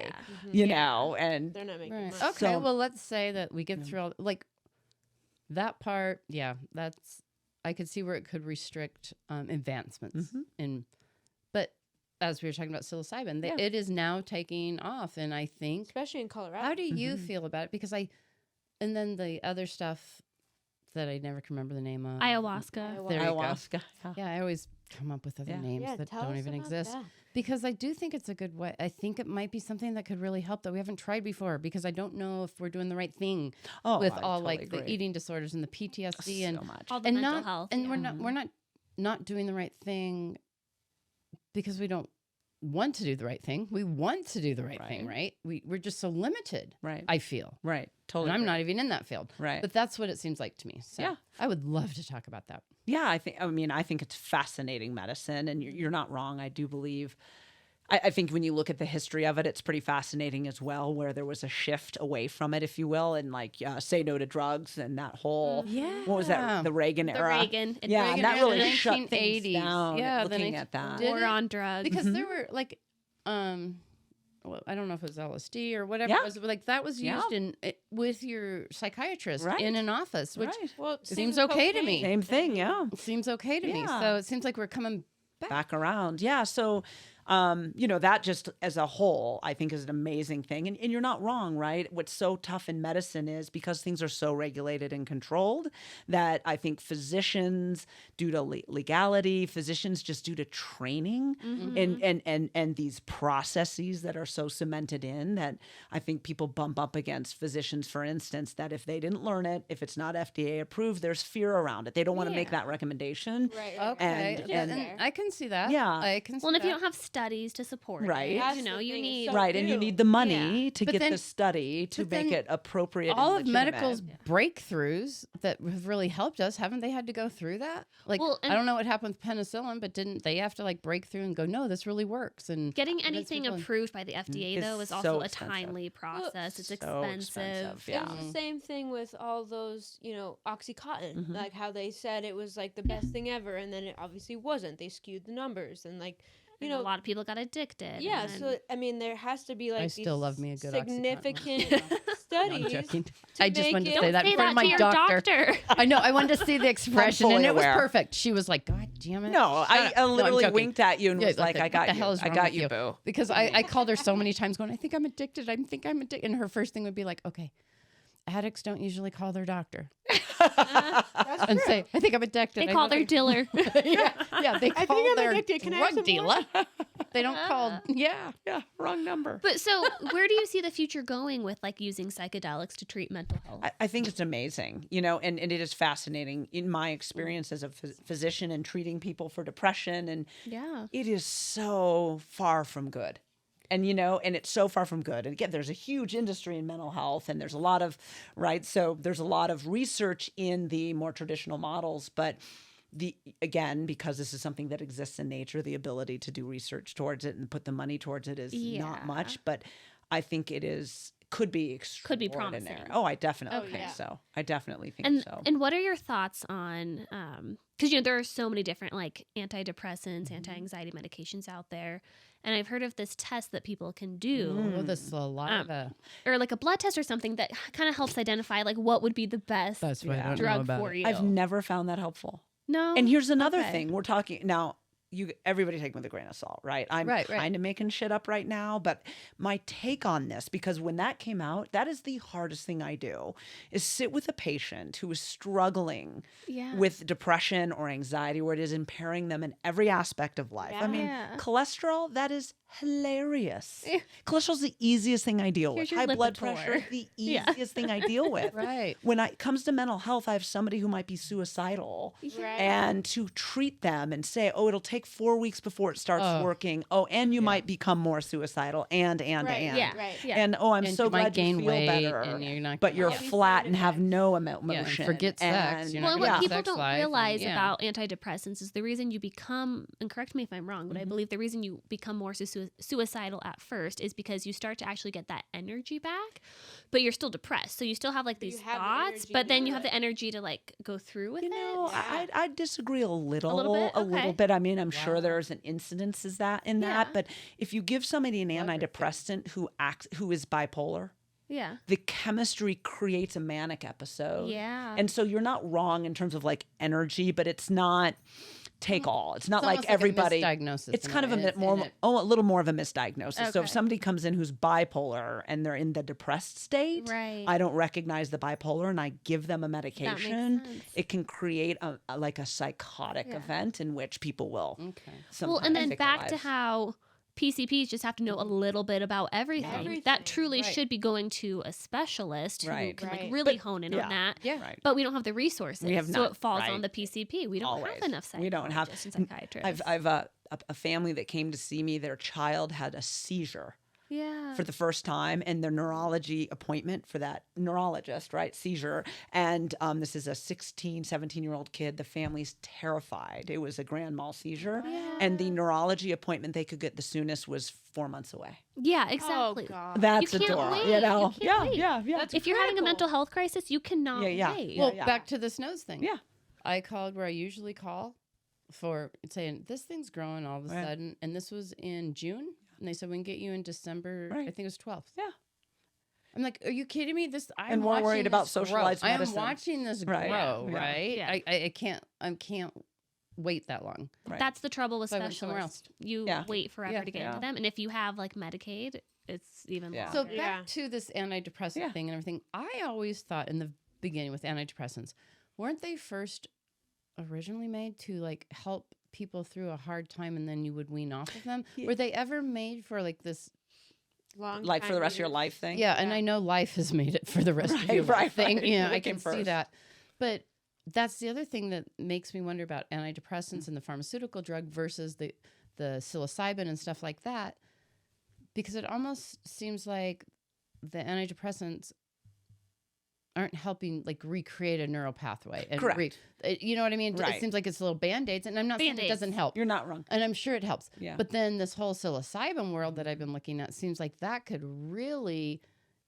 Yeah. You know, and They're not making Right. money. Okay, So- well, let's say that we get through all that part. Yeah, I could see where it could restrict advancements but as we were talking about psilocybin, it is now taking off, and I think. Especially in Colorado. How do you feel about it? Because and then the other stuff that I never can remember the name of. Ayahuasca. There you go. ayahuasca. Yeah, I always come up with other Yeah. names Yeah, that tell don't us even about exist. that. Because I do think it's a good way. I think it might be something that could really help that we haven't tried before, because I don't know if we're doing the right thing with I all totally like the agree. eating disorders and the PTSD and so much. All the and mental not health. and yeah. we're not doing the right thing because we don't want to do the right thing. We want to do the right thing, right? We're just so limited. Right. I feel. Right. Totally. And I'm agree. not even in that field. Right. But that's what it seems like to me. So Yeah. I would love to talk about that. Yeah, I think it's fascinating medicine, and you're not wrong. I do believe. I think when you look at the history of it, it's pretty fascinating as well, where there was a shift away from it, if you will, and say no to drugs and that whole what was that, the Reagan The era? Reagan. Yeah, Reagan and that era, really the shut things 1980s. down. Yeah, the looking 19 at that. Did War it? on drugs. Because there were like well, I don't know if it was LSD or whatever Yeah. it was, but like that was used with your psychiatrist Right. in an office, which Right. Well, it seems okay to me. Same thing, yeah. Seems okay to me. Yeah. So it seems like we're coming Back around. Yeah. So, that just as a whole, I think is an amazing thing. And you're not wrong, right? What's so tough in medicine is because things are so regulated and controlled that I think physicians, due to legality, physicians just due to training and these processes that are so cemented in that I think people bump up against physicians, for instance, that if they didn't learn it, if it's not FDA approved, there's fear around it. They don't want to make that recommendation. Right. okay. And I can see that. Yeah. I can see Well, and if you that. don't have studies to support Right. it, That's you know, the you thing, it's need so Right, and you new. need the money to But get then- the study to but make then it appropriate. all and of legitimate. medical's breakthroughs that have really helped us, haven't they had to go through that? Like, Well, I and- don't know what happened with penicillin, but didn't they have to like break through and go, no, this really works? And getting convince anything people- approved by the FDA It's though is so also a expensive. timely process. It's So expensive. expensive, yeah. It was the same thing with all those, Oxycontin. Mm-hmm. Like how they said it was like the best thing ever, and then it obviously wasn't. They skewed the numbers, and like, And a lot of people got addicted. yeah. and So I mean, there has to be like I still these love me a good significant No, I'm studies. joking. to I just make wanted to it- say that in say front of that my to your doctor. I know. I wanted to see the expression, and fully it was aware. perfect. She was like, "God damn it!" No, Shut I up." No, I'm literally joking. winked at you and Yeah, was like, I "What got the you. hell is I wrong got with you, boo. Because I called her so many times going, I think I'm addicted. And her first thing would be like, okay, addicts don't usually call their doctor and say, I think I'm addicted. They I call know their they-" dealer. yeah, they call think I'm their addicted. Can I have drug some more? dealer. They don't call. Yeah. Yeah, wrong number. But so, where do you see the future going with like using psychedelics to treat mental health? I think it's amazing, and it is fascinating in my experience as a physician and treating people for depression. And Yeah. it is so far from good. And, and it's so far from good. And again, there's a huge industry in mental health and there's a lot of, right? So there's a lot of research in the more traditional models, but because this is something that exists in nature, the ability to do research towards it and put the money towards it is not much, but I think could be extraordinary. promising. Oh, I definitely Okay. think Yeah. so. I definitely think so. And what are your thoughts on because there are so many different like antidepressants, anti-anxiety medications out there, and I've heard of this test that people can do, Well, the saliva. or like a blood test or something that kind of helps identify like what would be the best That's what I don't know drug about for it. you. I've never found that helpful. No. And here's another Okay. thing. We're talking now. Everybody take it with a grain of salt, right? I'm Right. kind of making shit up right now, but my take on this, because when that came out, that is the hardest thing I do, is sit with a patient who is struggling Yeah. with depression or anxiety, where it is impairing them in every aspect of life. I mean, Yeah. cholesterol, that is hilarious. Cholesterol's the easiest thing I deal with. Here's your High blood Lipitor. pressure, the Yeah. easiest thing I deal with. Right. When it comes to mental health, I have somebody who might be suicidal. Right. And to treat them and say, oh, it'll take 4 weeks before it starts Oh. working. Oh, and you might become more suicidal and. Right. Yeah. Right. Yeah. And oh, I'm And so you might glad you gain feel weight better. and you're not but gonna- you're Yeah, be flat side and have effects. no Yeah, and emotion. forget sex. And- You're Well, not and gonna what have people sex don't life, realize and- about antidepressants is the reason you become, and correct me if I'm wrong, but I believe the reason you become more suicidal at first is because you start to actually get that energy back, but you're still depressed. So you still have like You these have the thoughts, energy but to then do you have it. the energy to like go through with You know, it. Yeah. I disagree a little bit? a Okay. little bit. I mean, I'm sure Wow. there's an incidence in that, Yeah. but if you give somebody an Everything. antidepressant who is bipolar, Yeah. the chemistry creates a manic episode. Yeah. And so you're not wrong in terms of like energy, but it's not take all. It's not It's like almost everybody. a misdiagnosis It's in kind of a way. bit more, a little more of a misdiagnosis. So Okay. if somebody comes in who's bipolar and they're in the depressed state, Right. I don't recognize the bipolar and I give them a makes medication. sense. It can create like a psychotic Yeah. event in which people will. Okay. Well, and sometimes then take their back to lives. how PCPs just have to know a little bit about everything. Everything, That truly right. should be going to a specialist who Right. can like Right. really But- hone in yeah. on that. Yeah. Right. But we don't have the resources. We have so not, it falls right. on the PCP. We don't Always. have enough We don't have- psychologists and psychiatrists. I've a family that came to see me. Their child had a seizure yeah. for the first time, and their neurology appointment for that neurologist, right? Seizure. And this is a 16, 17-year-old kid. The family's terrified. It was a grand mal seizure. And the neurology appointment they could get the soonest was 4 months away. Yeah, exactly. Oh God. That's You can't adorable. wait. You know? You can't wait. Yeah. That's If you're having a critical. mental health crisis, you cannot Yeah. wait. Well, yeah. back to this nose thing. Yeah. I called where I usually call for saying this thing's growing all of a Right. sudden, and this was in June, and they said we can get you in December. Right. I think it was 12th. Yeah. I'm like, are you kidding me? And we're worried about socialized I am medicine. watching this Right. grow, Yeah. right? Yeah. I can't wait that long. Right. That's the trouble with So I went somewhere specialists. You Yeah. wait forever Yeah. to get Yeah. into them. And if you have like Medicaid, it's even Yeah. So longer. back Yeah. to this antidepressant Yeah. thing and everything. I always thought in the beginning with antidepressants, weren't they first originally made to like help people through a hard time and then you would wean off of them? Yeah. Were they ever made for like this? Long Like for time the rest of your readers. life thing? Yeah, and I know life has made it for the rest of Right, your right, life thing. right. Yeah, You're I can looking see first. that. But that's the other thing that makes me wonder about antidepressants and the pharmaceutical drug versus the psilocybin and stuff like that, because it almost seems like the antidepressants aren't helping like recreate a neural pathway. And Correct. you know what I mean? It Right. seems like it's little band-aids, and I'm not saying it Band-Aids. doesn't help. You're not wrong. And I'm sure it helps. Yeah. But then this whole psilocybin world that I've been looking at seems like that could really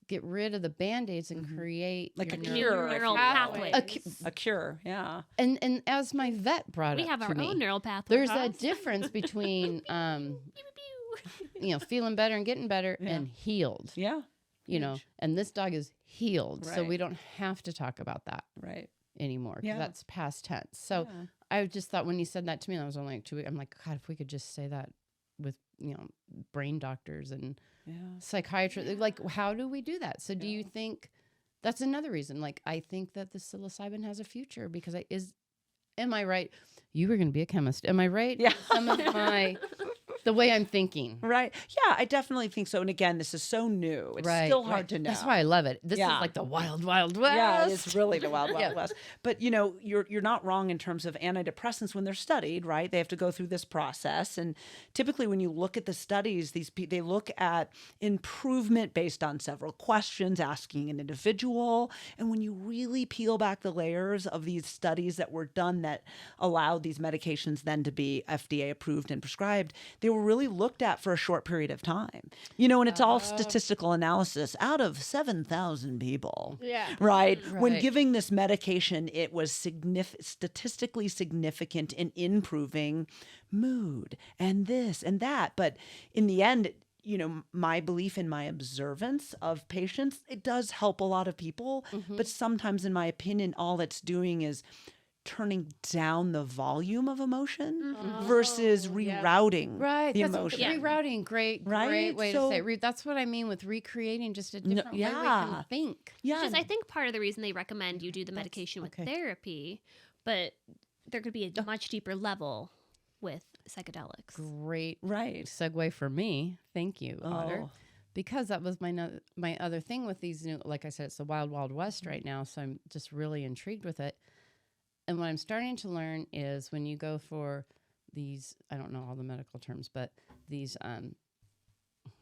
get rid of the band-aids and create Like your a New cure. neural pathways. pathways. A cure. Yeah. And as my vet brought We up have to our me, own neural pathway. there's a difference between feeling better and getting better Yeah. and healed. Yeah. You know, Huge. and this dog is healed, so we Right. don't have to talk about that Right. anymore because Yeah. that's past tense. So Yeah. I just thought when you said that to me, I was only like 2 weeks. I'm like, God, if we could just say that with brain doctors and Yeah. psychiatrists, like how do we do that? So do you think that's another reason? Like I think that the psilocybin has a future because am I right? You were going to be a chemist. Am I right? Yeah. Some of the the way I'm thinking. Right. Yeah, I definitely think so. And again, this is so new. It's still hard to know. That's why I love it. This is like the wild, wild west. Yeah, it's really the wild, wild west. But you're not wrong in terms of antidepressants when they're studied, right? They have to go through this process, and typically when you look at the studies, they look at improvement based on several questions, asking an individual. And when you really peel back the layers of these studies that were done that allowed these medications then to be FDA approved and prescribed, they were really looked at for a short period of time. And it's all statistical analysis out of 7,000 people. Yeah. Right? When Right. giving this medication, it was statistically significant in improving mood and this and that. But in the end, my belief in my observance of patients, it does help a lot of people. But sometimes, in my opinion, all it's doing is turning down the volume of emotion versus rerouting the emotion. Rerouting, great way to say it. That's what I mean with recreating just a different way we can think. Yeah. Which is, I think, part of the reason they recommend you do the medication with therapy, but there could be a much deeper level with psychedelics. Great Right. segue for me. Thank you, Otter. Because that was my other thing with these new, like I said, it's the wild, wild west right now. So I'm just really intrigued with it. And what I'm starting to learn is when you go for these, I don't know all the medical terms, but these,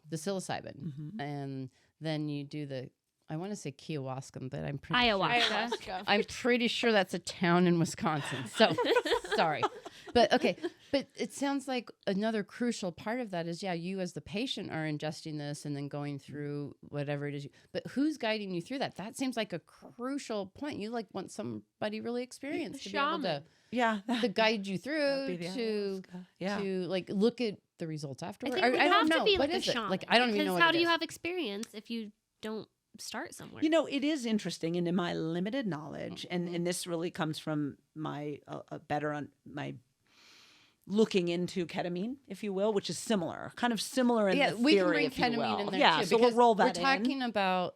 the psilocybin, and then you do I want to say ayahuasca, but I'm pretty Ayahuasca. I'm pretty sure that's a town in Wisconsin. So sorry. But okay. But it sounds like another crucial part of that is, you as the patient are ingesting this and then going through whatever it is. But who's guiding you through that? That seems like a crucial point. You want somebody really experienced to be able to guide you through to look at the results afterwards. I think I don't know. to be What like is a it? shaman. I don't even know Because what how it do you is. have experience if you don't start somewhere? It is interesting, and in my limited knowledge, and this really comes from my my looking into ketamine, if you will, which is kind of similar in the theory, we can bring if you ketamine will. in there Yeah, too, so we'll because roll that we're talking about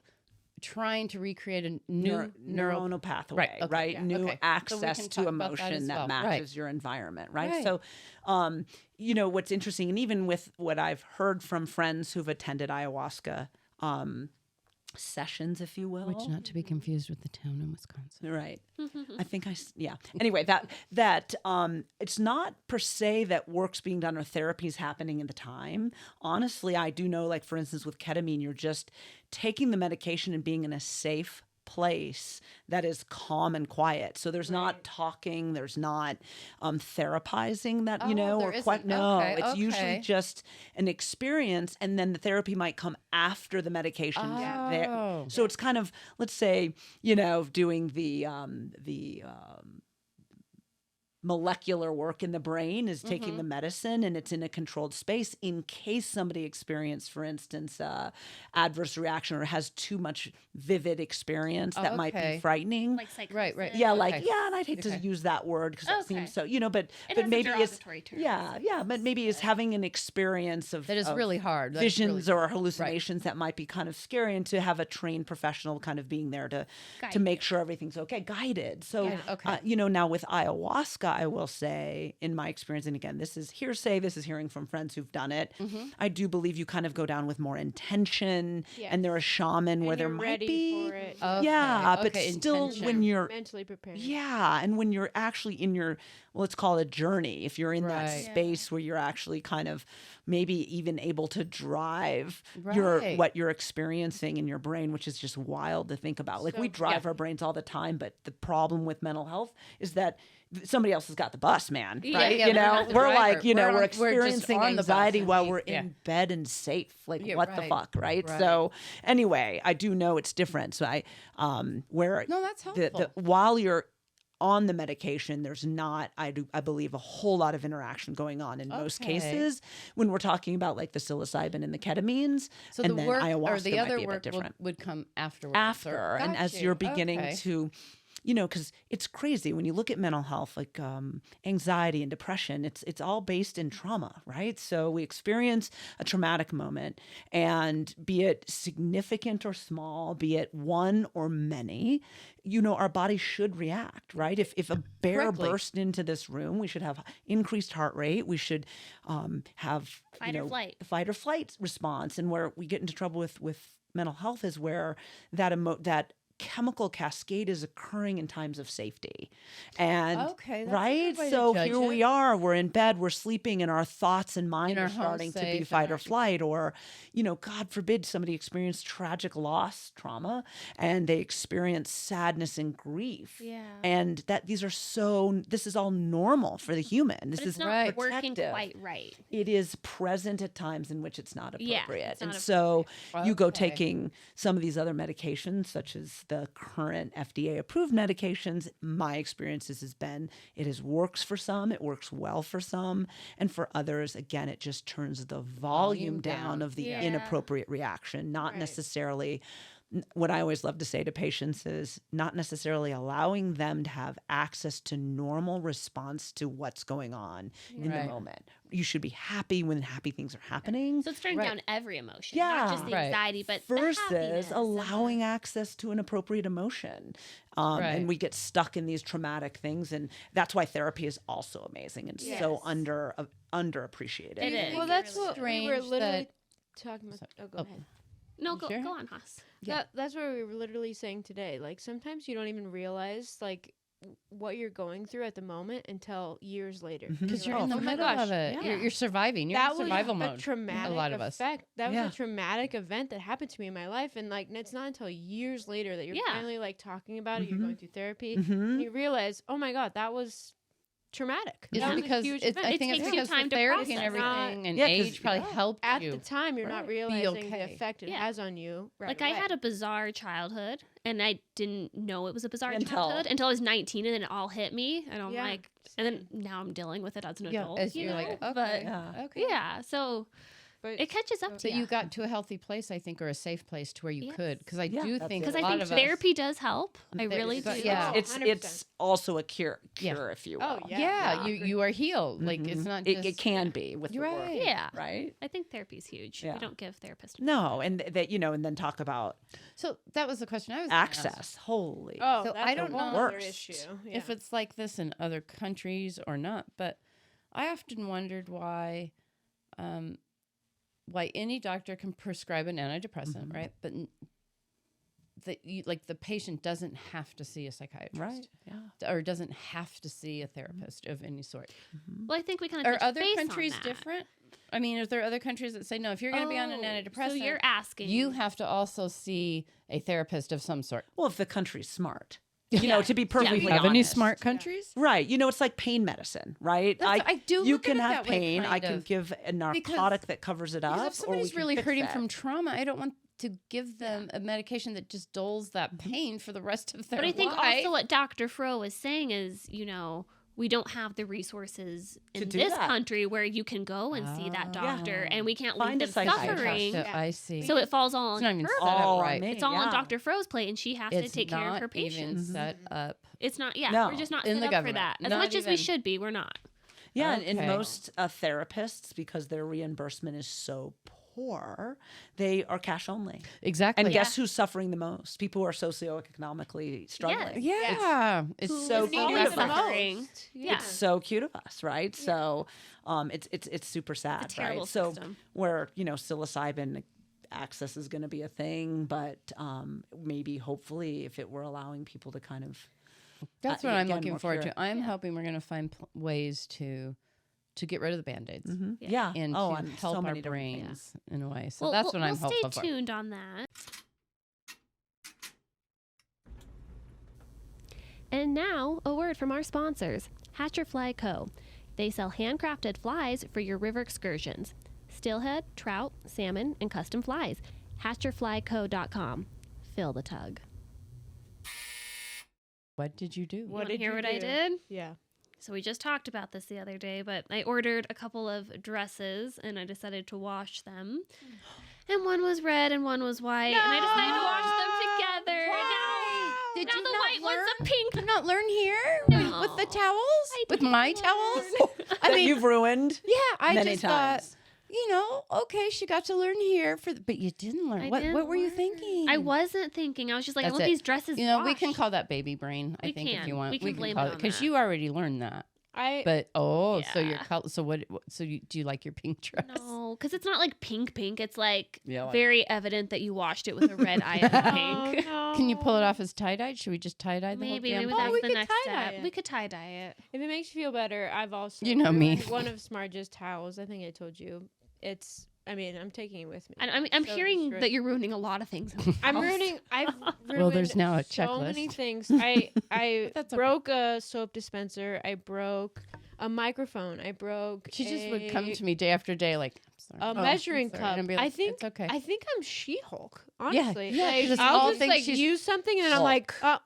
trying to recreate a new neuronal pathway, right? New access to emotion that matches your environment, right? So, what's interesting, and even with what I've heard from friends who've attended ayahuasca sessions, if you will, which not to be confused with the town in Wisconsin, right? I think Anyway, that it's not per se that work's being done or therapy's happening in the time. Honestly, I do know, like for instance, with ketamine, you're just taking the medication and being in a safe place that is calm and quiet. So there's not talking, there's not therapizing that, it's usually just an experience, and then the therapy might come after the medication. So it's kind of, let's say, doing the molecular work in the brain is taking the medicine, and it's in a controlled space in case somebody experienced, for instance, adverse reaction or has too much vivid experience that might be frightening. Like psychosis. Right. Yeah, and I'd hate to use that word because it seems so, but maybe it's but maybe it's having an experience of that is really hard. Visions or hallucinations that might be kind of scary, and to have a trained professional kind of being there to make sure everything's guided. So now with ayahuasca, I will say, in my experience, and again, this is hearsay, this is hearing from friends who've done it, I do believe you kind of go down with more intention, and they're a shaman where there might be for it. but still intention. when you're mentally prepared. and when you're actually in your, let's call it a journey, if you're in that space where you're actually kind of maybe even able to drive what you're experiencing in your brain, which is just wild to think about. Like, we drive our brains all the time, but the problem with mental health is that somebody else has got the bus, man. Right? We're experiencing anxiety while we're in bed and safe. Like, what the fuck, right? So anyway, I do know it's different. So that's helpful. While you're on the medication, there's not, I believe, a whole lot of interaction going on in most cases when we're talking about like the psilocybin and the ketamines. So and the then work ayahuasca or the other might be a bit work different. would come afterwards. And as you're beginning to because it's crazy when you look at mental health, like anxiety and depression, it's all based in trauma, right? So we experience a traumatic moment, and be it significant or small, be it one or many, our body should react, right? If a bear Correctly. burst into this room, we should have increased heart rate. We should have Fight or flight. fight or flight response. And where we get into trouble with mental health is where that chemical cascade is occurring in times of safety. And Okay, that's a right, good way to so judge here we it. are, we're in bed, we're sleeping, and our thoughts and mind our are home starting to be safe fight and or our- flight, or God forbid somebody experienced tragic loss, trauma, and they experience sadness and grief. Yeah. And this is all normal for the human. This But it's is not right. working protective. quite right. It is present at times in which it's not Yeah, appropriate. it's And not so you go Okay. taking some of these other medications, such as the current FDA approved medications. My experiences has been it works for some, it works well for some, and for others, again, it just turns the volume down of the Yeah. inappropriate reaction, not Right. necessarily. What I always love to say to patients is not necessarily allowing them to have access to normal response to what's going on in the Right. moment. You should be happy when happy things are happening. So it's turning Right. down every emotion, Yeah. not just the Right. anxiety, but the Versus happiness and allowing access to an appropriate emotion. Right. And we get stuck in these traumatic things. And that's why therapy is also amazing and so Yes. underappreciated. It is. Well, that's really what we were strange literally that- talking about. Oh, go Oh. ahead. No, go Sure. on, Haas. Yeah. That's what we were literally saying today. Like sometimes you don't even realize like what you're going through at the moment until years later. Mhm. Because you're like, in the "Oh my middle gosh, of it. yeah. You're surviving. You're that in was survival a mode. traumatic a lot of us. effect. That Yeah. was a traumatic event that happened to me in my life, and like it's not until years later that you're Yeah. finally like talking about it. You're Mhm. going through therapy, Mhm. and you realize, oh my god, that was traumatic. Is That it was a because huge it's, event. I It think it's takes you because time the to therapy and process. everything and Yeah, 'cause- age probably yeah. helped At you. the time, you're not Right. Be realizing the okay. effect it Yeah. has on you. Right Like I away. had a bizarre childhood, and I didn't know it was a bizarre Until- childhood until I was 19, and then it all hit me, and I'm Yeah, like, and then now I'm dealing with it as an Yeah, adult. as you you're know? like, But okay, Yeah. okay. yeah, so but it catches up to But you. you got to a healthy place, I think, or a safe place to where you Yes. could. Because I Yeah, do that's think it. Because a I lot think of us. therapy does help. I There- really so- do. yeah. It's 100%. also a cure, Yeah. if you Oh, will. yeah. Yeah, I you agree. you are healed. Like it's Mhm. not It, just it can be with You're the work, right. Yeah. right? I think therapy is huge. Yeah. We don't give therapists. No, and that and then talk about So that was the question I was gonna ask. access. Holy, Oh, So that's I a don't whole know other worst. issue. if it's like this in other countries or not, but I often wondered why any doctor can prescribe an antidepressant, Mhm. right? But the patient doesn't have to see a psychiatrist, right? Yeah. or doesn't have to see a therapist of any sort. Well, I think we kind of Are other countries different? I mean, are there other countries that say no? If you're going to be on an antidepressant, so you're asking. you have to also see a therapist of some sort. Well, if the country's smart, Yeah. to be perfectly have Any honest. smart countries? Right. It's like pain medicine, right? I do You look at can it have that way, pain. I kind can of. give a narcotic that covers it up. Because if or somebody's we can really fix hurting that. from trauma, I don't want to give them a medication that just dulls that pain for the rest of their But I think life. also what Dr. Fro was saying is, we don't have the resources To in do this that. country where you can go and see that Ah. doctor, and we can't Find leave a them psychiatrist. suffering. So I see. So it falls all It's on not even her. set up All right. on me. It's all on Yeah. Dr. Fro's plate, and she has It's to take care of her not even patients. set up. It's not. Yeah, No. we're just not In set the up government. for that. As Not much as we even- should be, we're not. Yeah, and Okay. most therapists, because their reimbursement is so poor, they are cash only. Exactly. And guess who's suffering the most? People who are socioeconomically struggling. Yeah, it's Who so is cute always of us. suffering. Yeah. It's so cute of us, right? So it's super sad, It's a terrible right? So system. where psilocybin access is going to be a thing, but maybe hopefully if it were allowing people to kind of That's what I'm again, looking more forward pure. to. I'm hoping we're going to find ways to get rid of the band-aids yeah, and oh, to on help so our many different things. brains in a way. So Well, that's what I'm we'll hopeful stay for. tuned on that. And now, a word from our sponsors, Hatch Your Fly Co. They sell handcrafted flies for your river excursions. Steelhead, trout, salmon, and custom flies. HatchYourFlyCo.com. Fill the tug. What did you do? You wanna did hear you what I do? did? Yeah. So we just talked about this the other day, but I ordered a couple of dresses and I decided to wash them. And one was red and one was white, and I decided to wash them together. Why? Now Did Now you the not white learn? one's a pink. Did you not learn here No. with the towels? I With didn't my learn. towels? I That mean, you've ruined yeah, I many just times. thought, okay, she got to learn here but you didn't learn. I What didn't were you learn. thinking? I wasn't thinking. I was just like, I That's want it. these dresses We can washed. call that baby brain. I We think if can. you want, We can blame call it it on because that. you already learned that. But so your Yeah. color. So what? So do you like your pink dress? No, because it's not like pink. It's like Yeah, like- very evident that you washed it with a red eye of pink. No. Can you pull it off as tie dyed? Should we just tie dye the Maybe whole damn that's thing? we the could next tie-dye step. it. We could tie dye it. If it makes you feel better, I've also You know me. ruined one of Smarge's towels. I think I told you. I'm taking it with me. And I'm So hearing destroyed. that you're ruining a lot of things. I've ruined there's now a so many checklist. things. I That's okay. broke a soap dispenser. I broke a microphone. I broke She just would come to me day after day, like, I'm sorry. a Oh, I'm measuring sorry," cup. and I'd be I like, think it's okay. I think I'm She-Hulk. Yeah, Honestly, yeah, Like, 'cause it's I'll all just things like she's- use something and then I'm like, oh,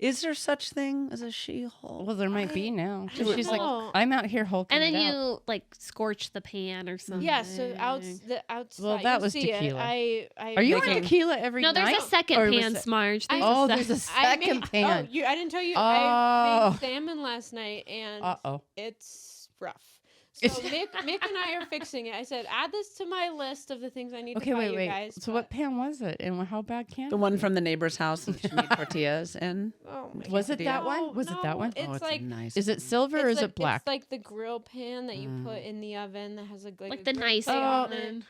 is there such thing as a She-Hulk? Well, there might be now. I don't She's like, know. I'm out here hulking And then it out. you like scorch the pan or something. yeah. So outside. Well, that you'll was see it. tequila. I Are you on Making- tequila every No, night? there's a second Or was pan, it- Smarge. Oh, There's there's a I made- second pan. Oh, I didn't tell you. Oh. I made salmon last night and Uh-oh. it's rough. So Mick and I are fixing it. I said, add this to my list of the things I need Okay, to buy wait, you wait. guys. So but- what pan was it, and how bad can The it one be? from the neighbor's house that she made tortillas in. Oh my Was it God. that No, one? Was it that no, one? It's like nice. Is it silver or is like, it black? It's like the grill pan that you put in the oven that has like like a the grill nice plate on it. one.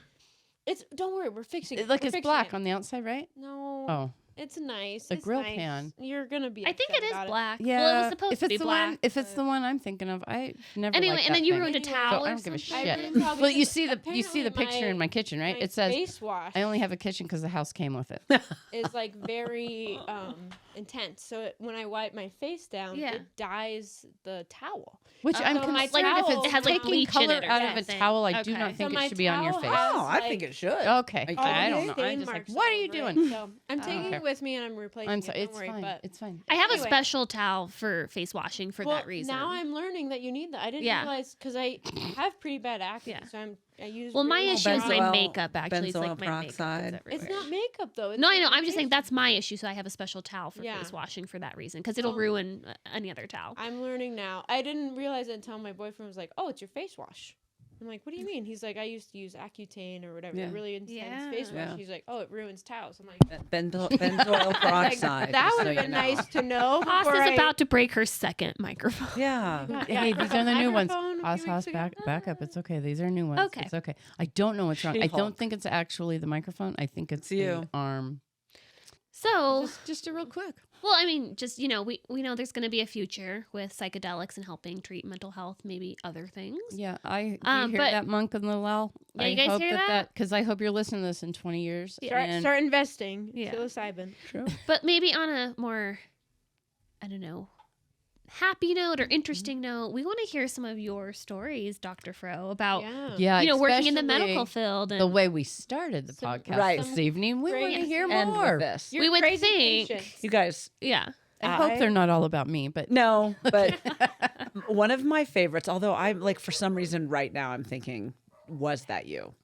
It's don't worry, we're fixing it. Like We're it's fixing black it. on the outside, right? No, Oh, it's nice. The it's grill nice. pan. You're gonna be. I think upset it is about black. yeah. Well, it was supposed if to it's be the black. one, if it's the one I'm thinking of, I never. Anyway, liked and that then you thing. ruined a Anyway, towel So I or don't give a something. shit. ruined towel Well, you because see the apparently picture in my kitchen, right? my It says face wash I only have a kitchen because the house came with it. is like very intense. So when I wipe my face down, Yeah. it dyes the towel. Which I'm So my concerned if towel- it's it has, like, taking bleach in color it or out of a something. towel. I do Okay. not So think my it should be on your towel face. has- Oh, I like- think it should. Okay, all I these don't know. I'm stain just like, marks what are all you over it. doing? So I'm taking Okay. it with me and I'm replacing I'm it. sorry, Don't it's worry, fine. but It's fine. I have Anyway. a special towel for face washing for well, that reason. now I'm learning that you need that. I didn't Yeah. realize because I have pretty bad acne, Yeah. so I use. well, my really issue is my benzoyl- makeup. Actually, it's like benzoyl my peroxide. makeup. It's not makeup though. It's No, I like know. your I'm just saying face. that's my issue. So I have a special towel for Yeah. face washing for that reason because it'll Well, ruin any other towel. I'm learning now. I didn't realize it until my boyfriend was like, "Oh, it's your face wash." I'm like, "What do you mean?" He's like, "I used to use Accutane or whatever, Yeah. really intense Yeah. face wash." Yeah. He's like, "Oh, it ruins towels." I'm like, Benzoyl like, peroxide. "That just would so have you been know. nice to know." Haas before is I- about to break her second microphone. Yeah. Hey, these are the new ones. Microphone a few Haas, weeks ago. back up. It's okay. These are new ones. Okay. It's okay. I don't know what's wrong. I She-Hulk. don't think it's actually the microphone. I think it's It's you. the arm. So, Just a real quick. well, I mean, just we know there's going to be a future with psychedelics and helping treat mental health, maybe other things. Yeah, do you but- hear that, Monk and Lil? Yeah, you guys hope hear that? Because I hope you're listening to this in 20 years. Start investing. Yeah. Psilocybin. True. But maybe on a more, I don't know, happy note or interesting note, we want to hear some of your stories, Dr. Fro, about Yeah. Yeah, working in the especially medical field. And the way we started the Some- podcast Right. this evening. We want to Great. hear End more. with this. You're We would crazy think- patients. You guys, yeah. I hope they're not all about me, but no, but one of my favorites, although I'm like, for some reason right now I'm thinking, was that you?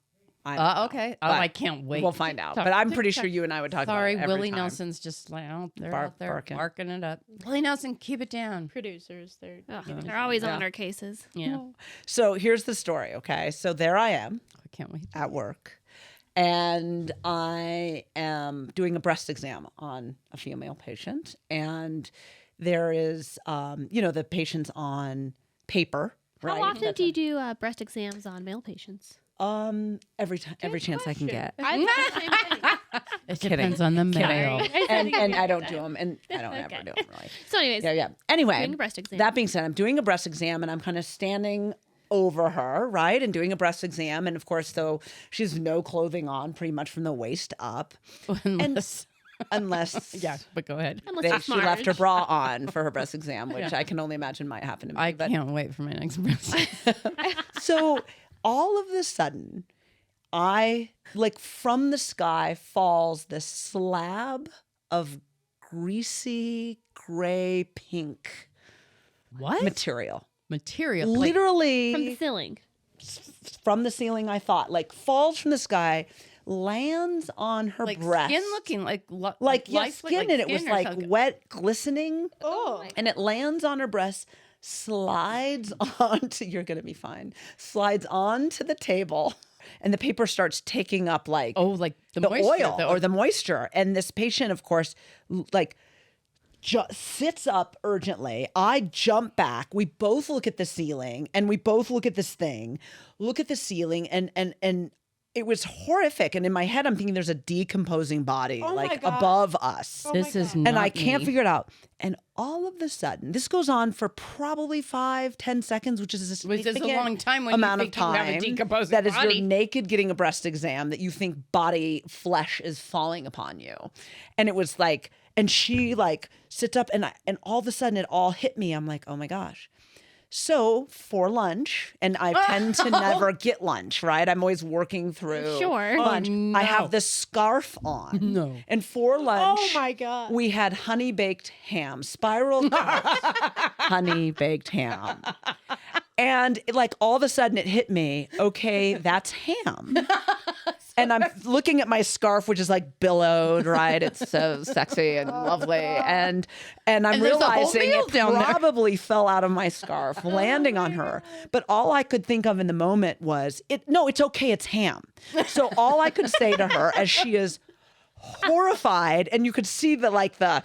I don't know. okay. Oh, But I can't wait. We'll find out. Talk- But I'm pretty sure you and I would talk Sorry, about it every Willie time. Nelson's just like out there, Barking. barking it up. Willie Nelson, keep it down. Producers. They're Ugh, they're always Yeah. on our cases. Yeah, So here's the story, okay? So there I am I can't wait. at work, and I am doing a breast exam on a female patient, and there is, the patient's on paper, right? How often do you do breast exams on male patients? Every chance I can get. I think the same thing. It Kidding. depends on the male. Sorry. and I don't do them, and I don't Okay. ever do them really. So, anyways, Yeah. Anyway, doing a breast exam. that being said, I'm doing a breast exam, and I'm kind of standing over her, right, and doing a breast exam, and of course, though she has no clothing on, pretty much from the waist up, Unless, unless yeah, but go ahead. Unless they, it's she left her Marge. bra on for her breast exam, which I can only imagine might happen to me. I but can't wait for my next breast. so all of a sudden, from the sky falls this slab of greasy gray pink What material. material? Like, Literally from the ceiling. from the ceiling, I thought, falls from the sky, lands on her like breast. skin looking like skin, and it was like wet, glistening. Oh. And it lands on her breast, slides onto, you're going to be fine, slides onto the table. And the paper starts taking up like the moisture, oil or the moisture. And this patient, of course, like sits up urgently. I jump back. We both look at the ceiling and we both look at this thing, look at the ceiling, and it was horrific. And in my head, I'm thinking there's a decomposing body above us. This is not And I can't me. figure it out. And all of a sudden, this goes on for probably 5-10 seconds, which is a Which is a significant long time when amount you of think you have a time. decomposing That is body. you're naked getting a breast exam, that you think body flesh is falling upon you. And it was like, and she like sits up and all of a sudden it all hit me. I'm like, oh my gosh. So for lunch, and I tend to never get lunch, right? I'm always working through Sure. lunch. Oh, I no. have this scarf on. No. And for lunch, Oh my God. we had honey baked ham, spiral honey baked ham. And like all of a sudden it hit me, okay, that's ham. And I'm looking at my scarf, which is like billowed, right? It's so sexy and lovely. And I'm And there's a whole realizing meal it down there. probably fell out of my scarf, landing on her. But all I could think of in the moment was, it's okay, it's ham. So all I could say to her as she is horrified, and you could see the the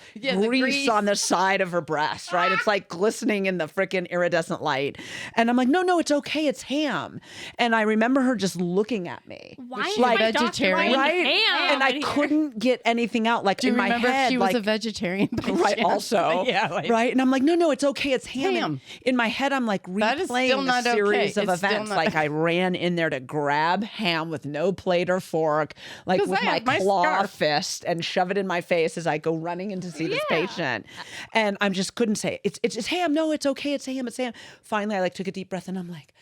grease. on the side of her breast, right? It's like glistening in the freaking iridescent light. And I'm like, no, it's okay, it's ham. And I remember her just looking at me. Why is like my doctor vegetarian? wanting Right? ham And I in here? couldn't get anything out. Like Do you in my remember head, if she was like, a vegetarian? by right, chance? also. Yeah. Like, Right. And I'm like, no, it's okay. It's ham. Ham. And in my head, I'm like That is still replaying a not okay. series of It's still events. not- Like I ran in there to grab ham with no plate or fork, like 'Cause with I my have my claw scarf. fist, and shove it in my face as I go running in to see this patient. And I just couldn't say it. It's ham. No, it's okay. It's ham. It's ham. Finally, I took a deep breath and I'm like,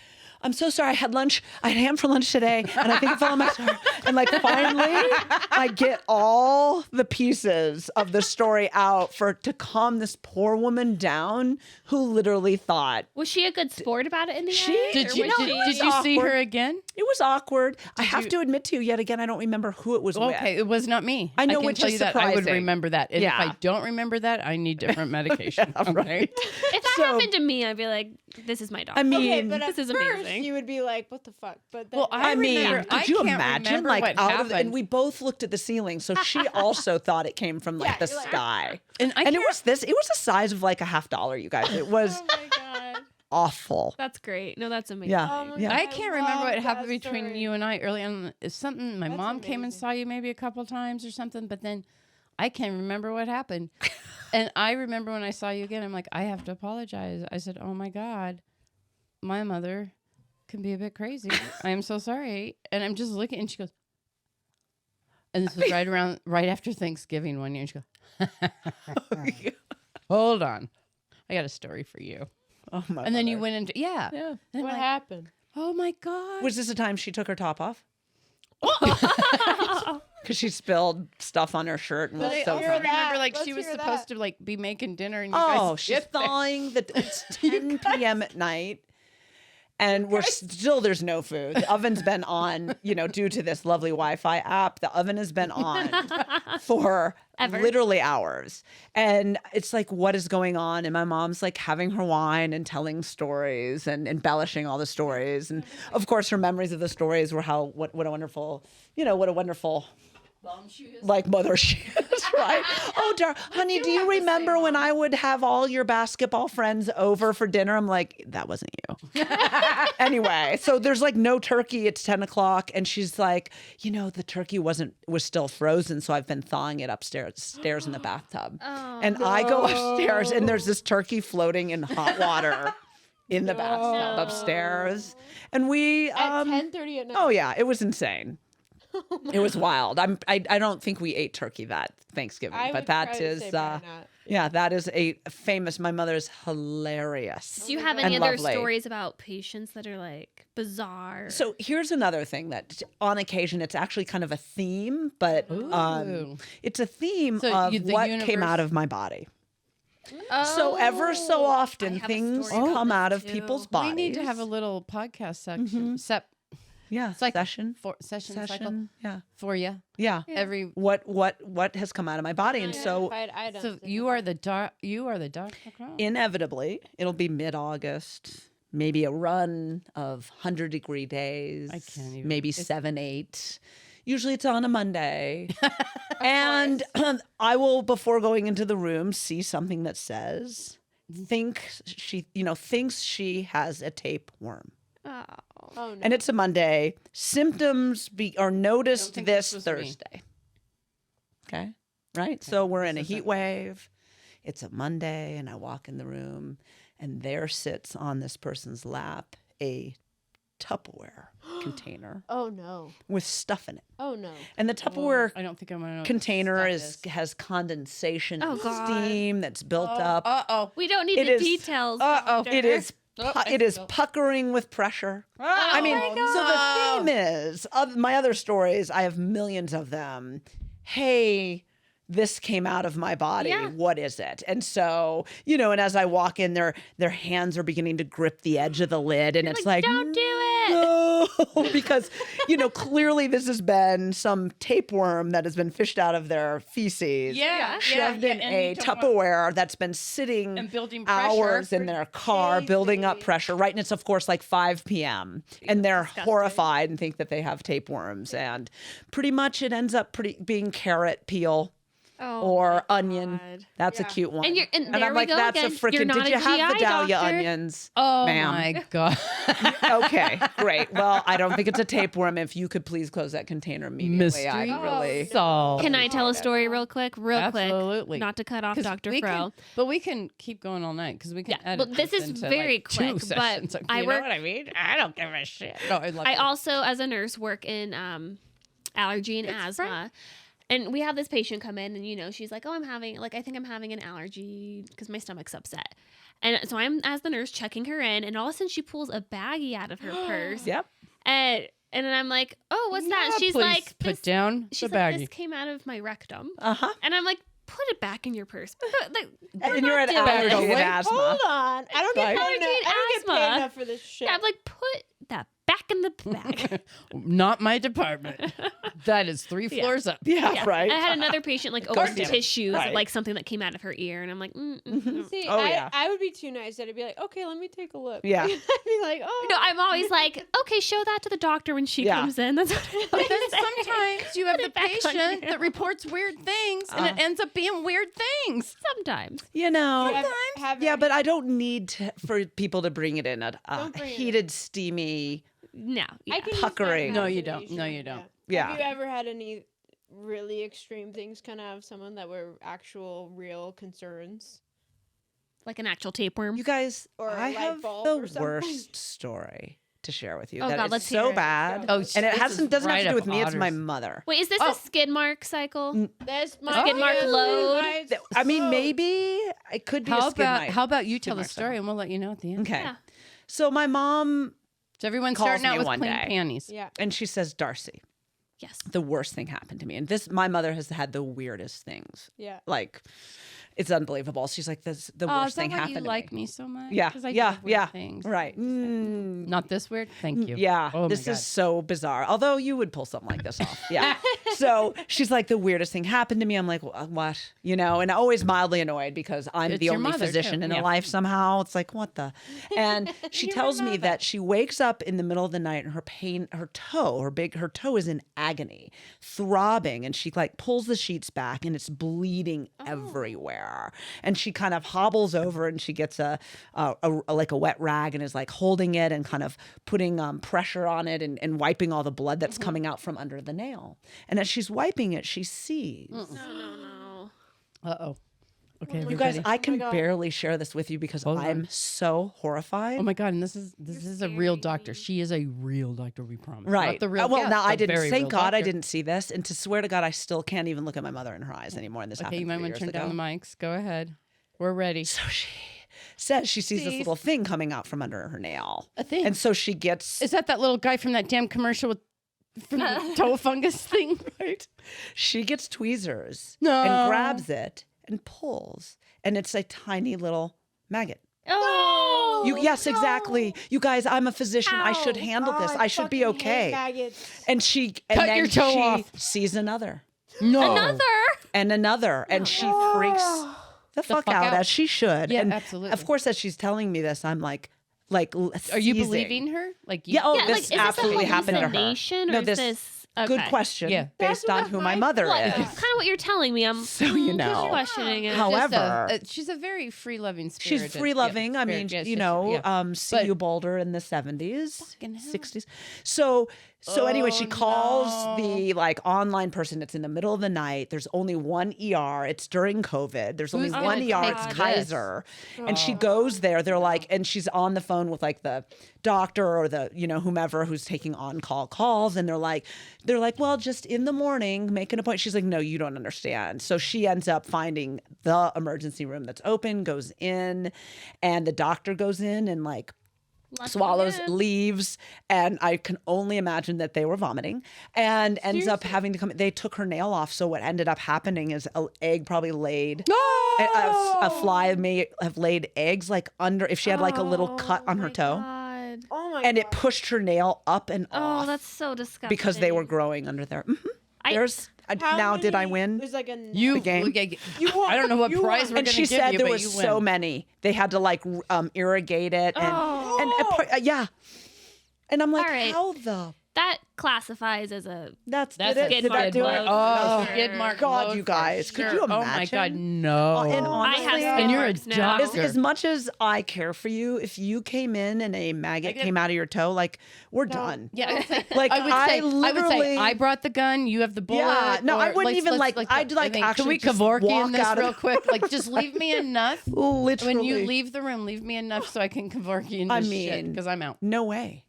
I'm so sorry. I had lunch. I had ham for lunch today, and I think it fell on my scarf. And finally, I get all the pieces of the story out to calm this poor woman down, who literally thought Was she a good sport about it in the She- end? Did or you was she- did you see awkward. her again? it was awkward. I have you- to admit to you yet again, I don't remember who it was Okay, with. it was not me. I know, can which tell is you that I would surprising. remember that. And if Yeah. I don't remember that, I need different medication. Okay. If that happened to me, I'd be like, "This is my doctor." I mean, Okay, but This at is first amazing. you would be like, "What the fuck?" But then, Well, I mean, remember- I could you can't imagine? remember Like what out of, happened. and we both looked at the ceiling, so she also thought it came from Yeah, the you're like, sky. And I And it can't- was this. It was the size of like a $50, you guys. It was Oh my god, awful. that's great. No, that's amazing. Yeah. Oh my yeah. God. I can't remember love what happened that between story. you and I early on. It's something my That's mom came and amazing. saw you maybe a couple times or something, but then I can't remember what happened. And I remember when I saw you again, I'm like, I have to apologize. I said, oh my God, my mother can be a bit crazy. I am so sorry. And I'm just looking, and she goes, and this was right after Thanksgiving one year. And she goes, hold on, I got a story for you. Oh my. And then you mother. went into, yeah. And I'm What like, happened? oh my God. Was this the time she took her top off? Because she spilled stuff on her shirt and was But I so also hear funny. remember, that. like, Let's she was hear supposed that. to, like, be making dinner, and you Oh, guys she's get there. thawing. It's 10 p.m. at night. And there's no food. The oven's been on, due to this lovely Wi-Fi app, the oven has been on for Ever. literally hours. And it's like, what is going on? And my mom's like having her wine and telling stories and embellishing all the stories. And of course, her memories of the stories were what a wonderful, like mother she is, right? Oh, honey, do you remember when I would have all your basketball friends over for dinner? I'm like, that wasn't you. Anyway, so there's like no turkey. It's 10 o'clock. And she's like, the turkey was still frozen. So I've been thawing it upstairs in the bathtub. Oh, And I go upstairs and there's this turkey floating in hot water in the bathtub upstairs. And we, At 10:30 at night. oh yeah, it was insane. It was wild. I don't think we ate turkey that Thanksgiving, I but would that probably is say probably not. yeah, that is a famous. My mother's hilarious. Do you have And any other lovely. stories about patients that are like bizarre? So here's another thing that on occasion it's actually kind of a theme, but Ooh. it's a theme So of the what came universe- out of my body. Oh, So ever so I often have a things story about come this out of too. people's We bodies. need to have a little podcast section. Yeah. Cycle. Session. Session cycle Yeah. for you. Yeah. Every What has come out of my body, and so Identified items so that you can- are the doctor. inevitably it'll be mid-August, maybe a run of 100-degree days. I can't even- Maybe 7, 8. Usually it's on a Monday. And I will, before going into the room, see something that says, thinks she has a tapeworm. Oh. Oh no. And it's a Monday. Symptoms are noticed think this that's supposed to be. Thursday. Okay. Right. So we're in a heat wave. It's a Monday, and I walk in the room, and there sits on this person's lap a Tupperware container Oh no. with stuff in it. Oh no. And the Tupperware I don't think I'm gonna know. container has condensation Oh, and God. steam that's built up. Uh-oh. We don't need It the is- details. Uh-oh. doctor. It is Oh, it is I- puckering with pressure. I mean, my so the theme is my other stories. I have millions of them. Hey, this came out of my body. Yeah. What is it? And so, and as I walk in, their hands are beginning to grip the edge of the lid, and it's like, don't do it. no, because clearly this has been some tapeworm that has been fished out of their feces, Yeah. shoved in and a you don't want- Tupperware that's been sitting and building hours pressure in their car, building up days. pressure. Right, and it's of course like 5 p.m. and they're disgusting. horrified and think that they have tapeworms, and pretty much it ends up being carrot peel. Oh, Or my onion. God. That's a Yeah. cute one. And there I'm we like, go that's again. a freaking. You're not Did you a have GI Vidalia doctor. onions? Oh ma'am. my god. Okay, great. Well, I don't think it's a tapeworm. If you could please close that container immediately, Mystery I'd really. solved. Can I tell a story real quick? Absolutely. Not to cut off 'Cause Dr. we Fro. can- but we can keep going all night because we can. Yeah, edit well, this is into, very like, 2 quick, but sessions. I you work- know what I mean? I don't give a shit. No, I also, as a nurse, work in allergy and asthma. And we have this patient come in, and she's like, "Oh, I think I'm having an allergy because my stomach's upset." And so I'm, as the nurse, checking her in, and all of a sudden she pulls a baggie out of her purse, Yep. and then I'm like, "Oh, what's that?" She's like, put "This." down She's the like, baggie. "This came out of my rectum," Uh-huh. and I'm like, "Put it back in your purse." And you're at doing allergy this. and Wait, asthma. Hold on. I don't get Like- paid Allergy enough. and I don't get paid asthma. enough for this shit. Yeah, I'm like, "Put that back in the bag." Not my department. That is 3 floors up. Yeah, Yeah. right. I had another patient like course open you do. tissues, Right. like something that came out of her ear, and I'm like, See, Oh, yeah. I would be too nice. I'd be like, okay, let me take a look. Yeah. I'd be like, oh. No, I'm always like, okay, show that to the doctor when she Yeah. comes in. That's what I But then always say. sometimes you have Put the it back on patient you. that reports weird things, and it ends up being weird things. Sometimes. Yeah, but I don't need for people to bring it in a Don't bring it in. heated, steamy. No. Yeah. I can use puckering. my No, you don't. imagination. No, you don't. Yeah. Have you ever had any really extreme things kind of have someone that were actual real concerns? Like an actual tapeworm. You guys, Or a I light have bulb the or something. worst story to share with you. Oh, that God, is let's hear so it. bad. Oh, and it this is doesn't have right to do up with me. It's my Otter's. mother. Wait, is this a skid mark cycle? That's my skid mark load. I mean, maybe it could be a skid mark. How about you tell the mark story and we'll let you know at the end. Okay. Yeah. So my mom, So everyone's Calls starting out me with one clean day. panties. Yeah. and she says, Darcy, Yes. the worst thing happened to me. And my mother has had the weirdest things. Yeah. Like, it's unbelievable. She's like, the Oh, worst is that thing why happened you to like me. me so much? Yeah, 'Cause I yeah, do weird yeah. things. Right. Not this weird? Thank you. Yeah, Oh, this my is God. so bizarre. Although you would pull something like this off. Yeah. So she's like, the weirdest thing happened to me. I'm like, what? And always mildly annoyed because I'm It's the your only mother, physician too. in Yeah. her life somehow. It's like, what the? And she You're tells my me mother. that she wakes up in the middle of the night and her toe is in agony, throbbing, and she like pulls the sheets back and it's bleeding everywhere. And she kind of hobbles over and she gets a wet rag and is like holding it and kind of putting pressure on it and wiping all the blood that's coming out from under the nail. And as she's wiping it, she sees. No. Uh-oh. Okay, You guys, everybody. I can God. barely share this with you because Hold I'm on. so horrified. Oh my God! And this is a real doctor. She is a real doctor. We promise. Right. Not the real. Well, guest, now I the didn't. very Thank real God I doctor. didn't see this. And to swear to God, I still can't even look at my mother in her eyes anymore. And this Okay, happened you might 3 want years to turn ago. down the mics. Go ahead. We're ready. So she says she sees this little thing coming out from under her nail. A thing. And so she gets Is that little guy from that damn commercial with from the toe fungus thing? right. She gets tweezers No. and grabs it and pulls. And it's a tiny little maggot. Oh. Yes, exactly. You guys, I'm a physician. I should handle this. I should be fucking hate okay. maggots. And Cut then your toe she off. sees another No. Another. and she freaks the fuck out, as she should. Yeah, and absolutely. Of course, as she's telling me this, I'm like Are you seizing. believing her? Like, you, Yeah. Oh, Yeah, this like, absolutely is this a happened to her. hallucination No, or is this this good okay. question. Yeah. Based on That's who what my my mother thought is. is. Kind of what you're telling me. I'm So you know. questioning it. How- However- she's a very free-loving She's spirit. free loving. I mean, yes, you yes, know, yeah. see But- you Boulder in the 70s, Fucking hell. 60s. So anyway, she Oh, calls no. the like online person. It's in the middle of the night. There's only one ER. It's during COVID. There's only Who's one gonna ER. take It's this? Kaiser. And she goes there. They're like, and she's on the phone with like the doctor or the, you know, whomever who's taking on-call calls. And they're like, well, just in the morning, make an appointment. She's like, no, you don't understand. So she ends up finding the emergency room that's open, goes in, and the doctor goes in and like swallows, leaves, and I can only imagine that they were vomiting and ends up having to come. They took her nail off, so what ended up happening is an egg probably laid. A fly may have laid eggs like under if she had like a little cut on her toe, God. Oh my and god. it pushed her nail up and Oh, off that's so disgusting. because they were growing under there. Now, did I win? There's like a You, game? I don't know what prize we're And going she to give said you, there but was you so win. many. They had to like irrigate it and yeah. And I'm like, All right. how the That classifies as a that's That's did a it? skid Did that mark do it? load. Oh, Sure. skid mark. God, load you for guys, could sure. you Oh my God, imagine? no. And I have honestly, And you're a skid marks now. doctor. as much as I care for you, if you came in and a maggot came out of your toe, like we're done. Yeah, it's Like I would say I brought the gun. You have the bullet. Yeah, no, I or wouldn't even let's- like. I'd like I think, actually Can we just Kevorkian walk this out of real quick? Like, just leave me enough. Literally, When you leave the room, leave me enough so I can Kevorkian I this mean, because I'm out. no way.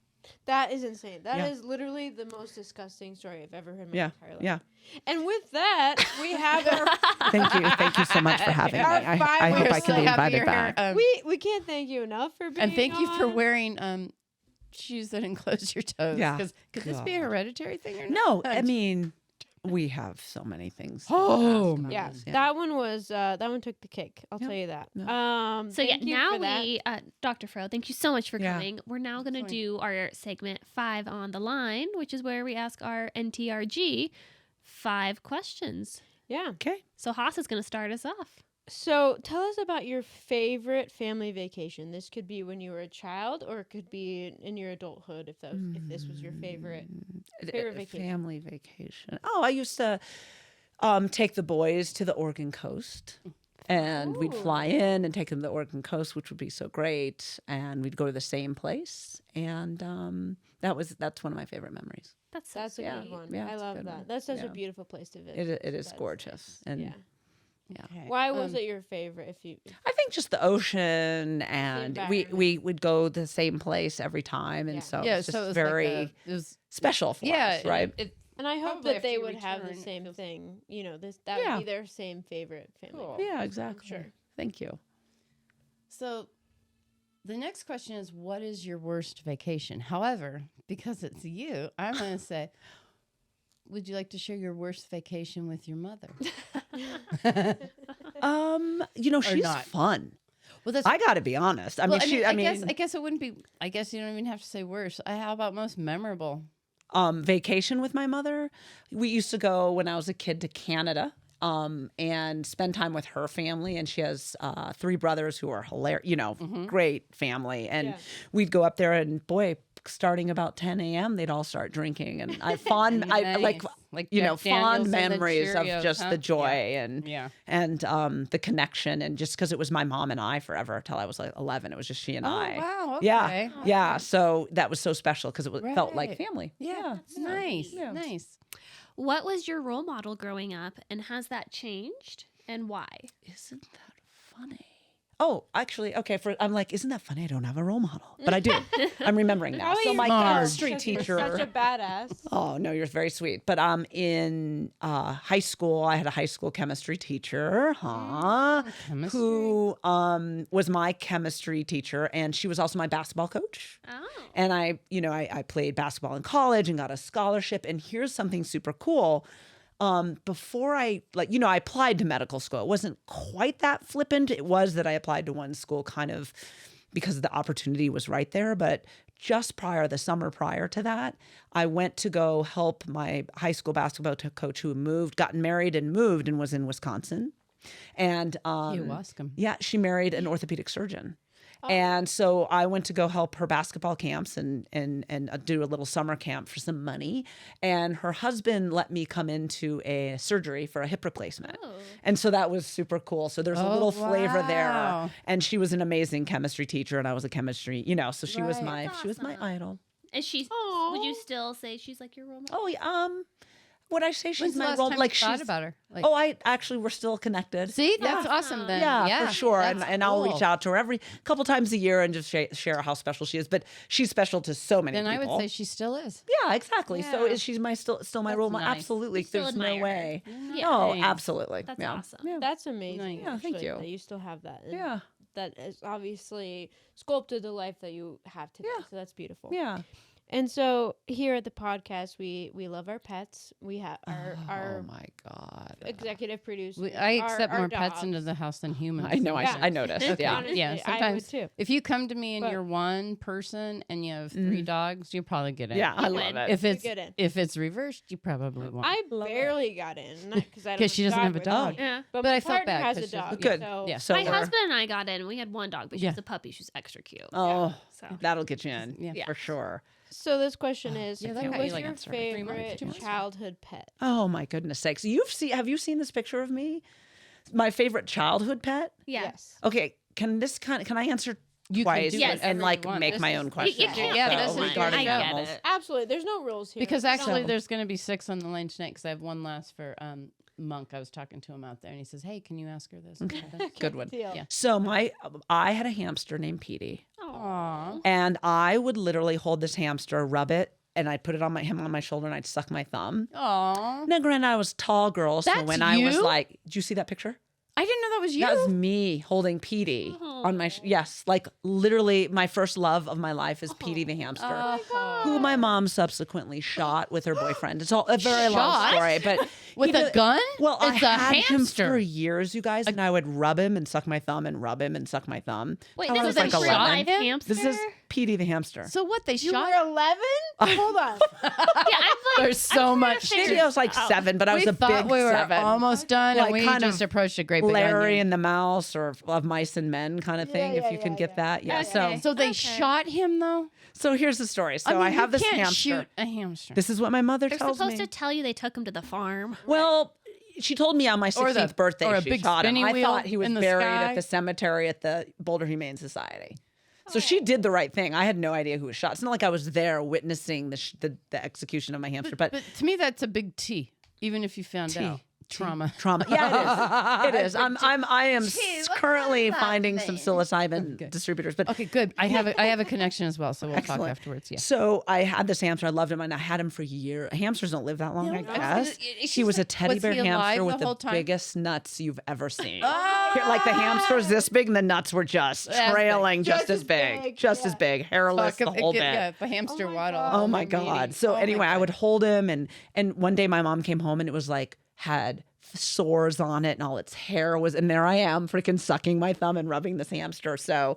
That is insane. That Yeah. is literally the most disgusting story I've ever heard in my Yeah, entire life. yeah. And with that, we have our Thank you so much for having me. Our I five hope years I can be so happy invited you're here. back. we can't thank you enough for being And thank you for on. wearing shoes that enclose your toes. Yeah. Because could this be a hereditary thing or No, not? I mean, we have so many things. Oh, to Yeah, ask. that one was that one took the cake. I'll Yeah. tell you that. Yeah. So yeah, thank you now for that. we, Dr. Fro, thank you so much for Yeah. coming. We're now going to Fine. do our segment 5 on the line, which is where we ask our NTRG 5 questions. Yeah. Okay. So Haas is going to start us off. So tell us about your favorite family vacation. This could be when you were a child, or it could be in your adulthood. If this was your favorite vacation. Family vacation. Oh, I used to take the boys to the Oregon coast. And we'd fly in and take them to the Oregon coast, which would be so great. And we'd go to the same place. And that's one of my favorite memories. That's That's a sweet. good one. Yeah, I it's a love good that. one. That's such Yeah. a beautiful place to visit. It is That's gorgeous. And yeah. yeah. Why was it your favorite? If you I think just the ocean, and we would go the same place every time, and Yeah. so Yeah, it's just so it was very like it was special for us, right? and I hope Probably that after they you would have the return, it same feels- thing. You know, that Yeah. would be their same favorite family. Cool. vacation. Yeah, exactly. Sure. Thank you. So the next question is, what is your worst vacation? However, because it's you, I'm going to say, would you like to share your worst vacation with your mother? She's not. fun. Well, that's I got to be honest. I well, mean, I guess it wouldn't be. I guess you don't even have to say worst. How about most memorable? Vacation with my mother. We used to go when I was a kid to Canada. And spend time with her family, and she has 3 brothers who are hilarious. Great family, and Yeah. we'd go up there, and boy, starting about 10 a.m., they'd all start drinking, and I fond, I like Like Jack fond Daniels and the memories of Cheerios, just huh? the joy Yeah. and the connection, and just because it was my mom and I forever till I was like 11, it was just she and I. Wow. Yeah, Okay. yeah. So that was so special because it felt like Right. family. Yeah. Nice. Yeah. Nice. What was your role model growing up, and has that changed, and why? Isn't that funny? Oh, actually, okay. I'm like, isn't that funny? I don't have a role model, but I do. I'm remembering now. Probably So your my mom. chemistry Such a- teacher. such a badass. Oh no, you're very sweet. But in high school, I had a high school chemistry teacher, Chemistry. who was my chemistry teacher, and she was also my basketball coach. Oh. And I played basketball in college and got a scholarship. And here's something super cool. Before I applied to medical school. It wasn't quite that flippant. It was that I applied to one school kind of because the opportunity was right there. But just the summer prior to that, I went to go help my high school basketball coach who gotten married and moved and was in Wisconsin. And You ask him. yeah, she married an orthopedic surgeon. And so I went to go help her basketball camps and do a little summer camp for some money. And her husband let me come into a surgery for a hip replacement. Oh. And so that was super cool. So there's a little flavor there. wow. And she was an amazing chemistry teacher, and I was a chemistry, so she was Right. she was my idol. Is she? Aw. Would you still say she's like your role model? Oh, yeah, would I say she's When's the my last role? time Like you thought she's about her? Like, we're still connected. see, that's awesome. Then Yeah, for sure. that's And I'll cool. reach out to her every couple times a year and just share how special she is. But she's special to so many Then people. I would say she still is. yeah, exactly. So Yeah. is she still my role model? nice. Absolutely. You still There's no admire her. way. Yeah. No, Nice. absolutely. That's yeah. awesome. Yeah. That's amazing. Nice. Yeah, thank actually, you. That you still have that. And Yeah. That is obviously sculpted the life that you have today. Yeah. So that's beautiful. Yeah. And so here at the podcast, we love our pets. We have our Oh my God. executive producer. I accept our more pets dogs. into the house than humans. I know. Yeah. I noticed. Yeah. Honestly, Yeah, I would sometimes too. if you come to me and But- you're one person and you have 3 dogs, you probably get in. Yeah. I You love would. it. If it's reversed, you probably won't. I barely got in because I don't 'Cause she doesn't have a with dog. me. Yeah. But But my I felt partner bad has 'cause a she's- dog. Good. So Yeah. So My we're- husband and I got in. We had one dog, but she Yeah. was a puppy. She was extra cute. Oh, So that'll get you in. Yeah. For sure. So this question is, Yeah, who that guy was you like your answered. 3 months, favorite 2 months. childhood pet? Oh my goodness sakes. Have you seen this picture of me? My favorite childhood pet? yeah. Yes. Okay, can I answer You can twice do Yes. and like whatever you want. make This my is- own You, question? you can't Yeah, pick this is one. regarding I get animals. it. Absolutely. There's no rules here. Because No. actually, there's going to be 6 on the line tonight. Because I have one last for Monk. I was talking to him out there, and he says, "Hey, can you ask her this?" Good one. Deal. Yeah. So I had a hamster named Petey, Aw. and I would literally hold this hamster, rub it, and I'd put it on him on my shoulder, and I'd suck my thumb. Aw. Now, granted, I was a tall girl, so That's when I was you? like, did you see that picture? I didn't know that was you. That was me holding Petey on my yes, like literally my first love of my life is Petey the hamster. Who my mom subsequently shot with her boyfriend. It's all a very long Shot? story, but With he a did- gun? Well, It's I a had him hamster. for years, you guys, and I would rub him and suck my thumb and rub him and suck my thumb. Wait, till I this was is a like real 11. life hamster? This is Petey the hamster. So what? They You shot? were 11? Hold on. Yeah, I'm like, There's so much. Maybe I was like 7, but I was We a thought big we were 7. almost done, Like and we kind just of approached a great big Larry onion. and the Mouse or of Mice and Men kind of thing, if you can get that. Yeah. Okay. So they shot him, though. So here's the story. So I mean, I have you this can't hamster. shoot a hamster. This is what my mother They're tells supposed me. to tell you they took him to the farm. Well, she told me on my 16th birthday or a she big shot him. spinny I wheel thought he was in the buried sky. at the cemetery at the Boulder Humane Society. So she did the right thing. I had no idea who was shot. It's not like I was there witnessing the execution of my hamster, but But to me, that's a big T. Even if you found T. out trauma. trauma. Yeah, it is. It is. I am currently finding some psilocybin Okay. distributors, but Okay, good. I have a connection as well, so we'll talk Excellent. afterwards. Yeah. So I had this hamster. I loved him, and I had him for years. Hamsters don't live that long, I guess. He was a teddy was bear he alive hamster the with whole the time? biggest nuts you've ever seen. Oh! Here, like the hamster was this big, and the nuts were just That's trailing, big. just as big, just as big, hairless, the whole bit. Yeah, the hamster waddle. Oh my God. So anyway, I would hold him, and one day my mom came home, and it was like had sores on it, and all its hair was, and there I am freaking sucking my thumb and rubbing this hamster. So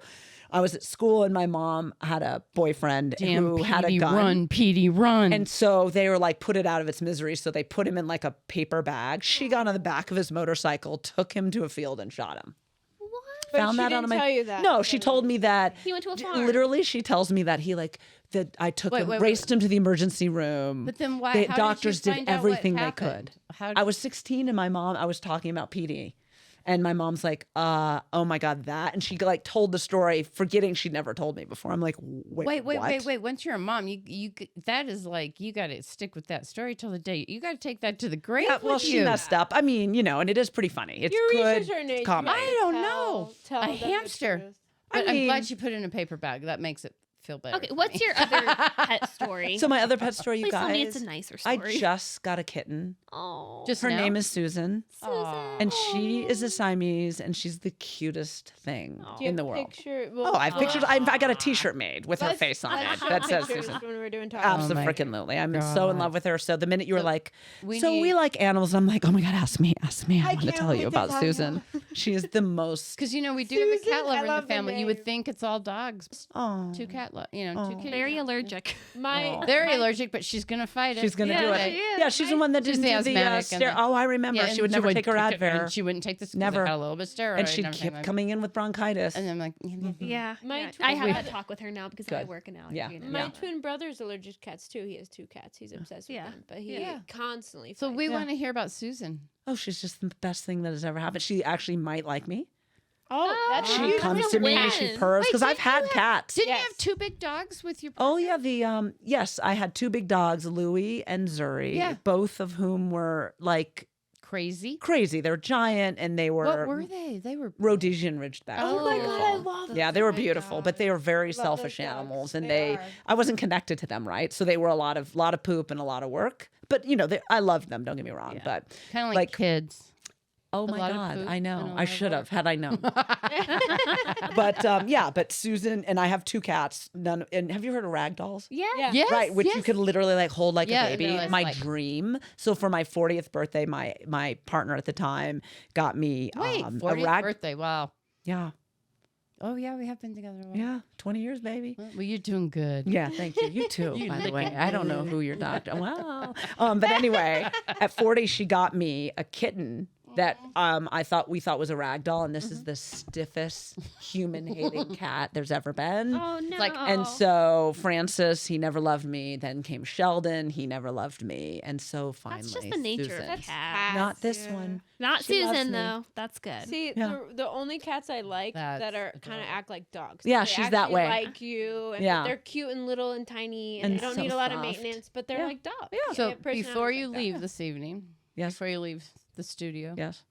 I was at school, and my mom had a boyfriend who had a gun. Run, Petey, run. And so they were like, put it out of its misery. So they put him in like a paper bag. She got on the back of his motorcycle, took him to a field, and shot him. What? But Found she that didn't on my. tell you that. No, she told me that. He went to a farm. Literally, she tells me that he like that I took him, raced him to the emergency room. But then why? The how doctors did, you did find out what everything they happened? could. How I was 16, and my mom. I was talking about PD, and my mom's like, "Oh my God, that!" And she like told the story, forgetting she'd never told me before. I'm like, "Wait, wait. Once you're a mom, you that is like you got to stick with that story till the day. You got to take that to the grave. Yeah, well, with she you. messed up. I mean, and it is pretty funny. It's Your good researcher needs comedy. to I don't tell- know. tell A them the hamster. truth. But I I'm mean- glad she put it in a paper bag. That makes it feel better. Okay, for what's me. your other pet story? So my other pet story, you Please guys. tell me it's a nicer I story. just got a kitten. Oh, Just Her now? name is Susan, Aw. and she is a Siamese, and she's the cutest thing Aw. Do you in have the a world. picture? Oh, I have pictures. I got a T-shirt made with her Let's- face on let's it show that says pictures Susan. when we're doing Oh my Absolutely. I'm so in God. love with her. So the minute you were So like, we so we need- like animals, I'm like, oh my God, ask me. I want to can't tell wait you to about tell you. Susan. She is the most. Because we do have a Susan, cat I lover in love the the family. You would name. think it's all dogs. Oh, Two cat, two Oh. kitties. very allergic. My Very my- allergic, but she's gonna fight it. she's gonna Yeah, do she it. is. Yeah, she's the one that She's didn't the do the asthmatic and the- Oh, I remember. Yeah, She would and never take her pick it- and Advair, she wouldn't take this. Never. Had a little bit of steroid. and she'd everything keep like coming in with bronchitis. that. And I'm like, Yeah, My yeah. twin I have brother- that talk with her now because I Good. work in allergy. Yeah. and My everything. twin brother's allergic to cats too. He has 2 cats. He's obsessed with Yeah. them, but he Yeah. constantly. so fights. we Yeah. want to hear about Susan. Oh, she's just the best thing that has ever happened. She actually might like me. Oh, that's Oh, She huge. comes that's to a me, she win. purrs Wait, because I've didn't you had have- cats. Didn't Yes. you have 2 big dogs with your? Oh yeah, the yes, I had 2 big dogs, Louie and Zuri, Yeah. both of whom were like Crazy. crazy. They're giant and they What were were they? They were. Rhodesian Ridgeback. Oh my God, I Beautiful. love. Yeah, they were Oh my beautiful, but God. they were very Love selfish those dogs. animals, and They they are. I wasn't connected to them, right? So they were a lot of poop and a lot of work. But I loved them. Don't get me wrong. Yeah. But Kind of like like- kids. oh A my lot of God, poop I and a know. lot I of should work. have had I known. But yeah, but Susan and I have 2 cats. None. And have you heard of ragdolls? Yeah. Yeah. Yes, Right, which you yes. could literally like hold like Yeah, a baby. no, it's My like- dream. So for my 40th birthday, my partner at the time got me Wait, a 40th rag. birthday. Wow. Yeah, Oh yeah, we have been together a while. yeah, 20 years, baby. Well, you're doing good. Yeah, thank you. You too, You by the look way. at I don't know who your doctor. Wow. But anyway, at 40, she got me a kitten that we thought was a rag doll, and this is the stiffest human-hating cat there's ever been. Oh no. like- And so Francis, he never loved me. Then came Sheldon, he never loved me. And so finally, that's just the nature Susan. of cats. Not this Yeah. one. Not She loves Susan me. though. That's good. See, Yeah. the only cats I like that That's are kind of adorable. act like dogs. Yeah, They she's that actually way. Like you, and Yeah. they're cute and little and tiny, and And they don't so need a lot of soft. maintenance, but they're Yeah. like dogs. Yeah. They So have personalities before you like that. leave this evening, Yes. before you leave the studio, Yes.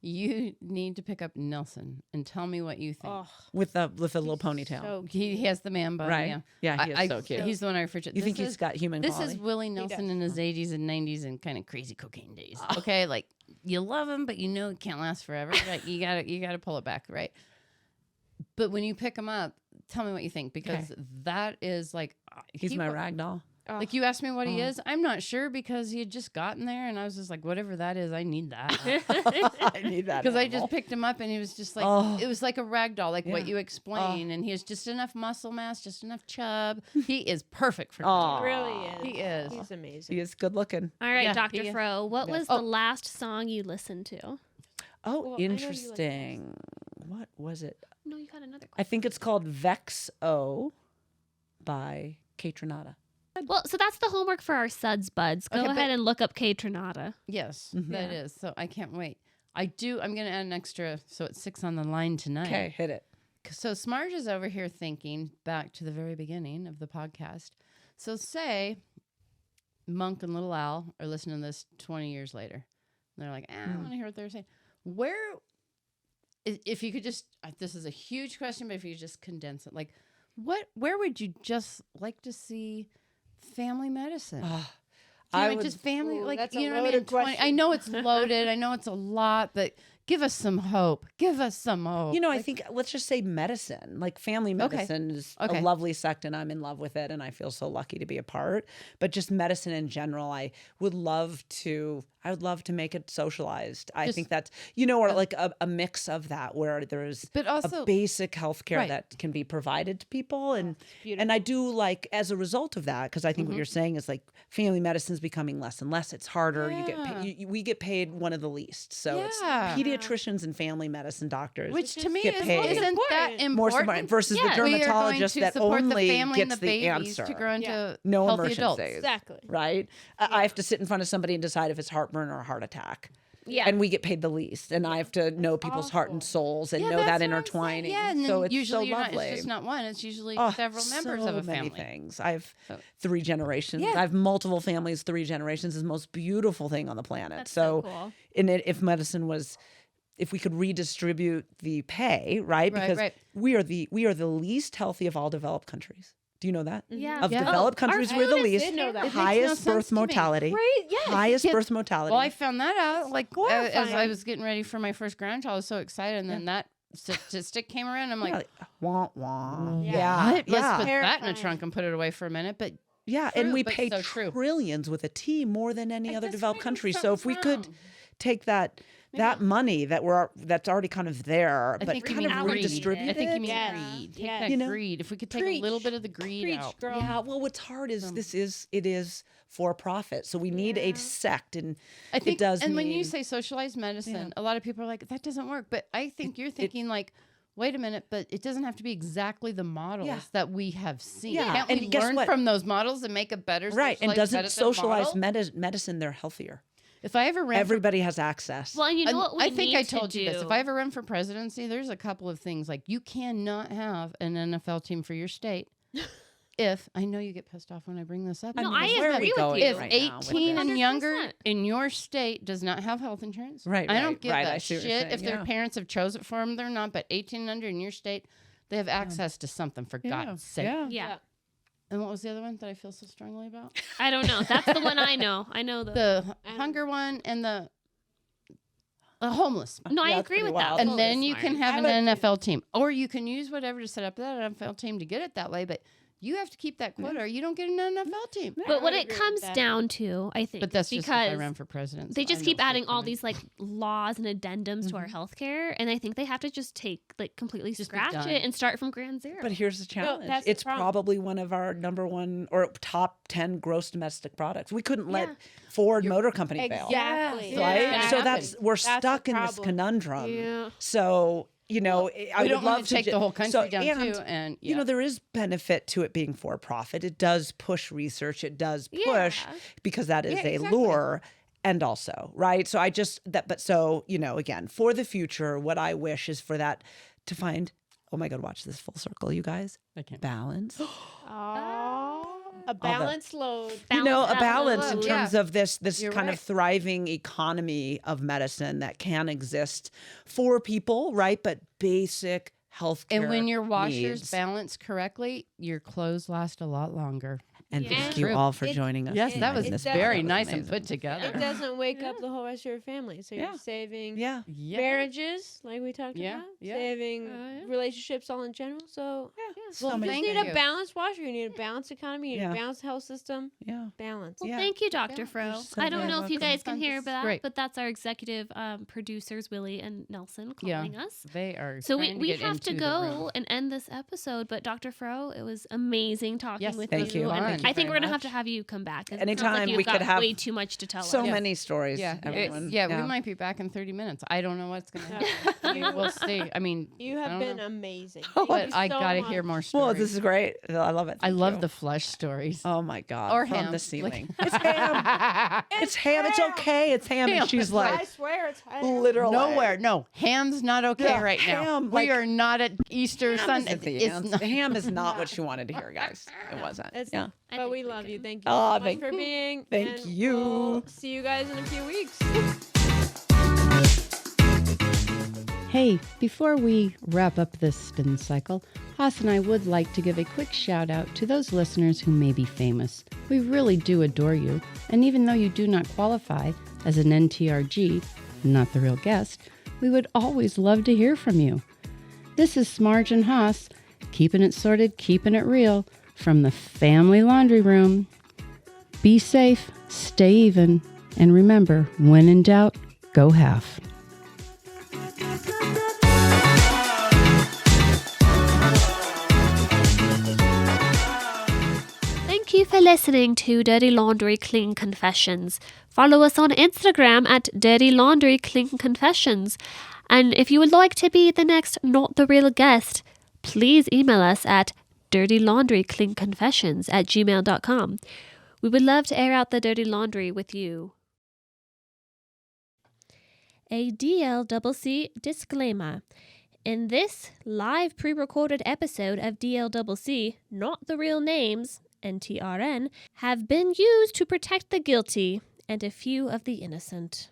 you need to pick up Nelson and tell me what you think. Oh, With a little ponytail. so He has the man bun. Right. Yeah, Yeah, he is so cute. He's the one I refer to. You think This he's is- got human This quality? is Willie Nelson does. in his 80s and 90s and kind of crazy cocaine days. Okay, like you love him, but you know it can't last forever. Right? You gotta pull it back, right? But when you pick him up, tell me what you think because that is like He's he my wa- rag doll. Like you asked me what he Oh. is, I'm not sure because he had just gotten there, and I was just like, whatever that is, I need that. I need that. Because I animal. just picked him up and he was just like Oh. it was like a rag doll, like what Yeah. you explained, and he has just enough muscle mass, just enough chub. He is perfect for Aw. he really is. He is. He's amazing. He is good looking. All right, Yeah, Dr. he- Fro, what Yes. was the last song you listened to? Oh, Well, I know you like interesting. What was it? No, you got another I question. think it's called Vex O by Catronata. Well, so that's the homework for our suds buds. Go Okay, ahead but- and look up K Tronata. Yes, Mhm. that is. So I can't wait. I'm going to add an extra, so it's 6 on the line tonight. Okay, hit it. So Smarge is over here thinking back to the very beginning of the podcast. So say Monk and Little Al are listening to this 20 years later. And they're like, I want to hear what they're saying. Where, if you could just, this is a huge question, but if you could just condense it, like, where would you just like to see family medicine? I Like would- just family, Ooh, like that's a you know what I mean. loaded 20 I question. know it's loaded. I know it's a lot, but give us some hope. Give us some hope. You know, I think let's just say medicine. Like family medicine is Okay. a lovely sect, and I'm in love with it, and I feel so lucky to be a part. But just medicine in general, I would love to make it socialized. I Just- think that's or like a mix of that where there's But also- a basic healthcare Right. that can be provided to people, and beautiful. I do like as a result of that because I think what you're saying is like family medicine is becoming less and less. It's harder. You get Yeah. we get paid one of the least, so it's Yeah. pediatricians and family medicine doctors. which to me get is, paid. isn't that Important. More important? important versus Yeah. the We are going dermatologist to that support only the family gets and the the babies answer. to grow into Yeah. No healthy adults. emergencies. Exactly. Right? I have to sit in front of somebody and decide if it's heartburn or a heart attack. Yeah. And we get paid the least. And I have to know people's heart and souls and Yeah, know that's that what I'm saying. intertwining. Yeah, and so then it's usually so you're lovely. not, it's just not one. It's usually Oh, several members so of a many family. things. I have So- 3 generations. Yeah. I have multiple families. 3 generations is the most beautiful thing on the planet. That's so cool. If medicine was, if we could redistribute the pay, right? Right, Because right. we are the least healthy of all developed countries. Do you know that? Yeah. Of Yeah. developed Our countries, we're the food is least. did know that. It makes no Highest sense birth to me. mortality. Right? Yes. Highest Kids- birth mortality. Well, I found that out as I horrifying. was getting ready for my first grandchild. I was so excited, and then that statistic came around. I'm like, Yeah, wah, wah. Yeah. Yeah. what? Let's Yeah. put that in a Terrifying. trunk and put it away for a minute. But Yeah, True, and we but pay so true. trillions with a T more than any other developed country. So if we could something's take that money that's already kind of there, I but think you kind mean of greed. redistribute I think you mean Yes. greed. Take Yes. that You know? greed. If we could take a Preach. little bit of the greed Preach, out. girl. Yeah, well, what's hard is it is for profit. So we need a sect, and I think, it does. and when you mean- say socialized medicine, a lot of people are like, that doesn't work. But I think you're thinking like, wait a minute, but it doesn't have to be exactly the models that we have seen. Yeah, Can't and we guess learn what? from those models and make a better right, and socialized doesn't medicine socialized model? medicine, they're healthier. If I ever ran Everybody has access. Well, and you know what we I think need I told to you this. do? If I ever run for presidency, there's a couple of things like you cannot have an NFL team for your state. If I know you get pissed off when I bring this up. No, mean, I where are agree we with going you. If right now with 18 and this? younger 100%. in your state does not have health insurance, Right, I don't right, give right. a I see what you're shit saying, if their yeah. parents have chose it for them. They're not, but 18 and under in your state, they have access to something for God's sake. Yeah. Yeah. And what was the other one that I feel so strongly about? I don't know. That's the one I know. I know The hunger one and the homeless. No, I Yeah, it's agree pretty with that. wild. And Well, then it's you smart. can have I an would- NFL team, or you can use whatever to set up that NFL team to get it that way. But you have to keep that quota, or you don't get an NFL team. But what I it agree with comes that. down to, I think, But that's just if I because ran for president. they so just I keep know adding shit all coming. these like laws and addendums to our healthcare, and I think they have to just take like completely Just be scratch done. it and start from ground zero. But here's the challenge. that's the It's problem. probably one of our number one or top 10 gross domestic products. We couldn't let Yeah. Ford Motor Company fail. Exactly. Yeah. Right? Yeah. So Happen. we're That's the stuck in this problem. conundrum. Yeah. So, I We would don't love want to take the whole country so, down and, too. And You know, there is benefit to it being for profit. It does push research. It does push Yeah. because that is Yeah, a exactly. lure. And also, right? So so, again, for the future, what I wish is for that to find, oh my God, watch this full circle, you guys. I can't. Balance. Oh, a balanced load. A that balance in load. terms of this You're kind right. of thriving economy of medicine that can exist for people, right? But basic health care. And when your washers needs. balance correctly, your clothes last a lot longer. And Yeah. thank you True. all for It- joining us. Yes, it- that was it this does- very that was nice and amazing. put together. It doesn't wake up the whole rest of your family. So Yeah. you're saving Yeah. Yeah. marriages, like we talked Yeah, about, yeah. saving Yeah. relationships all in general. So So Well, you many thank just need you. a balanced washer. You need a balanced economy. You need Yeah. a balanced health system. Yeah. Balance. Well, Yeah. thank you, Dr. Yeah, Fro. you're so I don't very know if you welcome. guys can Fun. hear This is that, great. but that's our executive producers, Willie and Nelson, Yeah. calling us. They are. So trying we get have to into the room. go and end this episode. But Dr. Fro, it was amazing talking Yes, with thank you. And Thank I you think very we're gonna have much. to have you come back. 'cause it sounds Anytime like you've we could got have way too much to tell So us. many stories. Yeah, everyone. we might be back in 30 minutes. I don't know what's going to happen. We'll see. I mean, You I have don't been know. amazing. But Thank you I so got to much. hear more stories. Well, this is great. I love it. I Thank love you. the flesh stories. Oh my God. Or from ham. the Like- ceiling. It's ham. It's ham. It's okay. It's ham. Ham. And she's I like, swear it's literally. Nowhere. No, ham's not okay Yeah, right now. ham, We like- are not at Easter Ham Sunday. isn't the It's answer. not- Ham is not what she wanted to hear, guys. It wasn't. It's- Yeah. I But think we we love can. you. Thank you Oh, so much thank- for being. thank and you. We'll see you guys in a few weeks. Hey, before we wrap up this spin cycle, Haas and I would like to give a quick shout out to those listeners who may be famous. We really do adore you, and even though you do not qualify as an NTRG, not the real guest, we would always love to hear from you. This is Smarge and Haas, keeping it sorted, keeping it real, from the family laundry room. Be safe, stay even, and remember, when in doubt, go half. Thank you for listening to Dirty Laundry Clean Confessions. Follow us on Instagram at Dirty Laundry Clean Confessions. And if you would like to be the next Not the Real Guest, please email us at dirtylaundrycleanconfessions@gmail.com. We would love to air out the dirty laundry with you. A DLCC disclaimer. In this live pre-recorded episode of DLCC, Not the Real Names, NTRN, have been used to protect the guilty and a few of the innocent.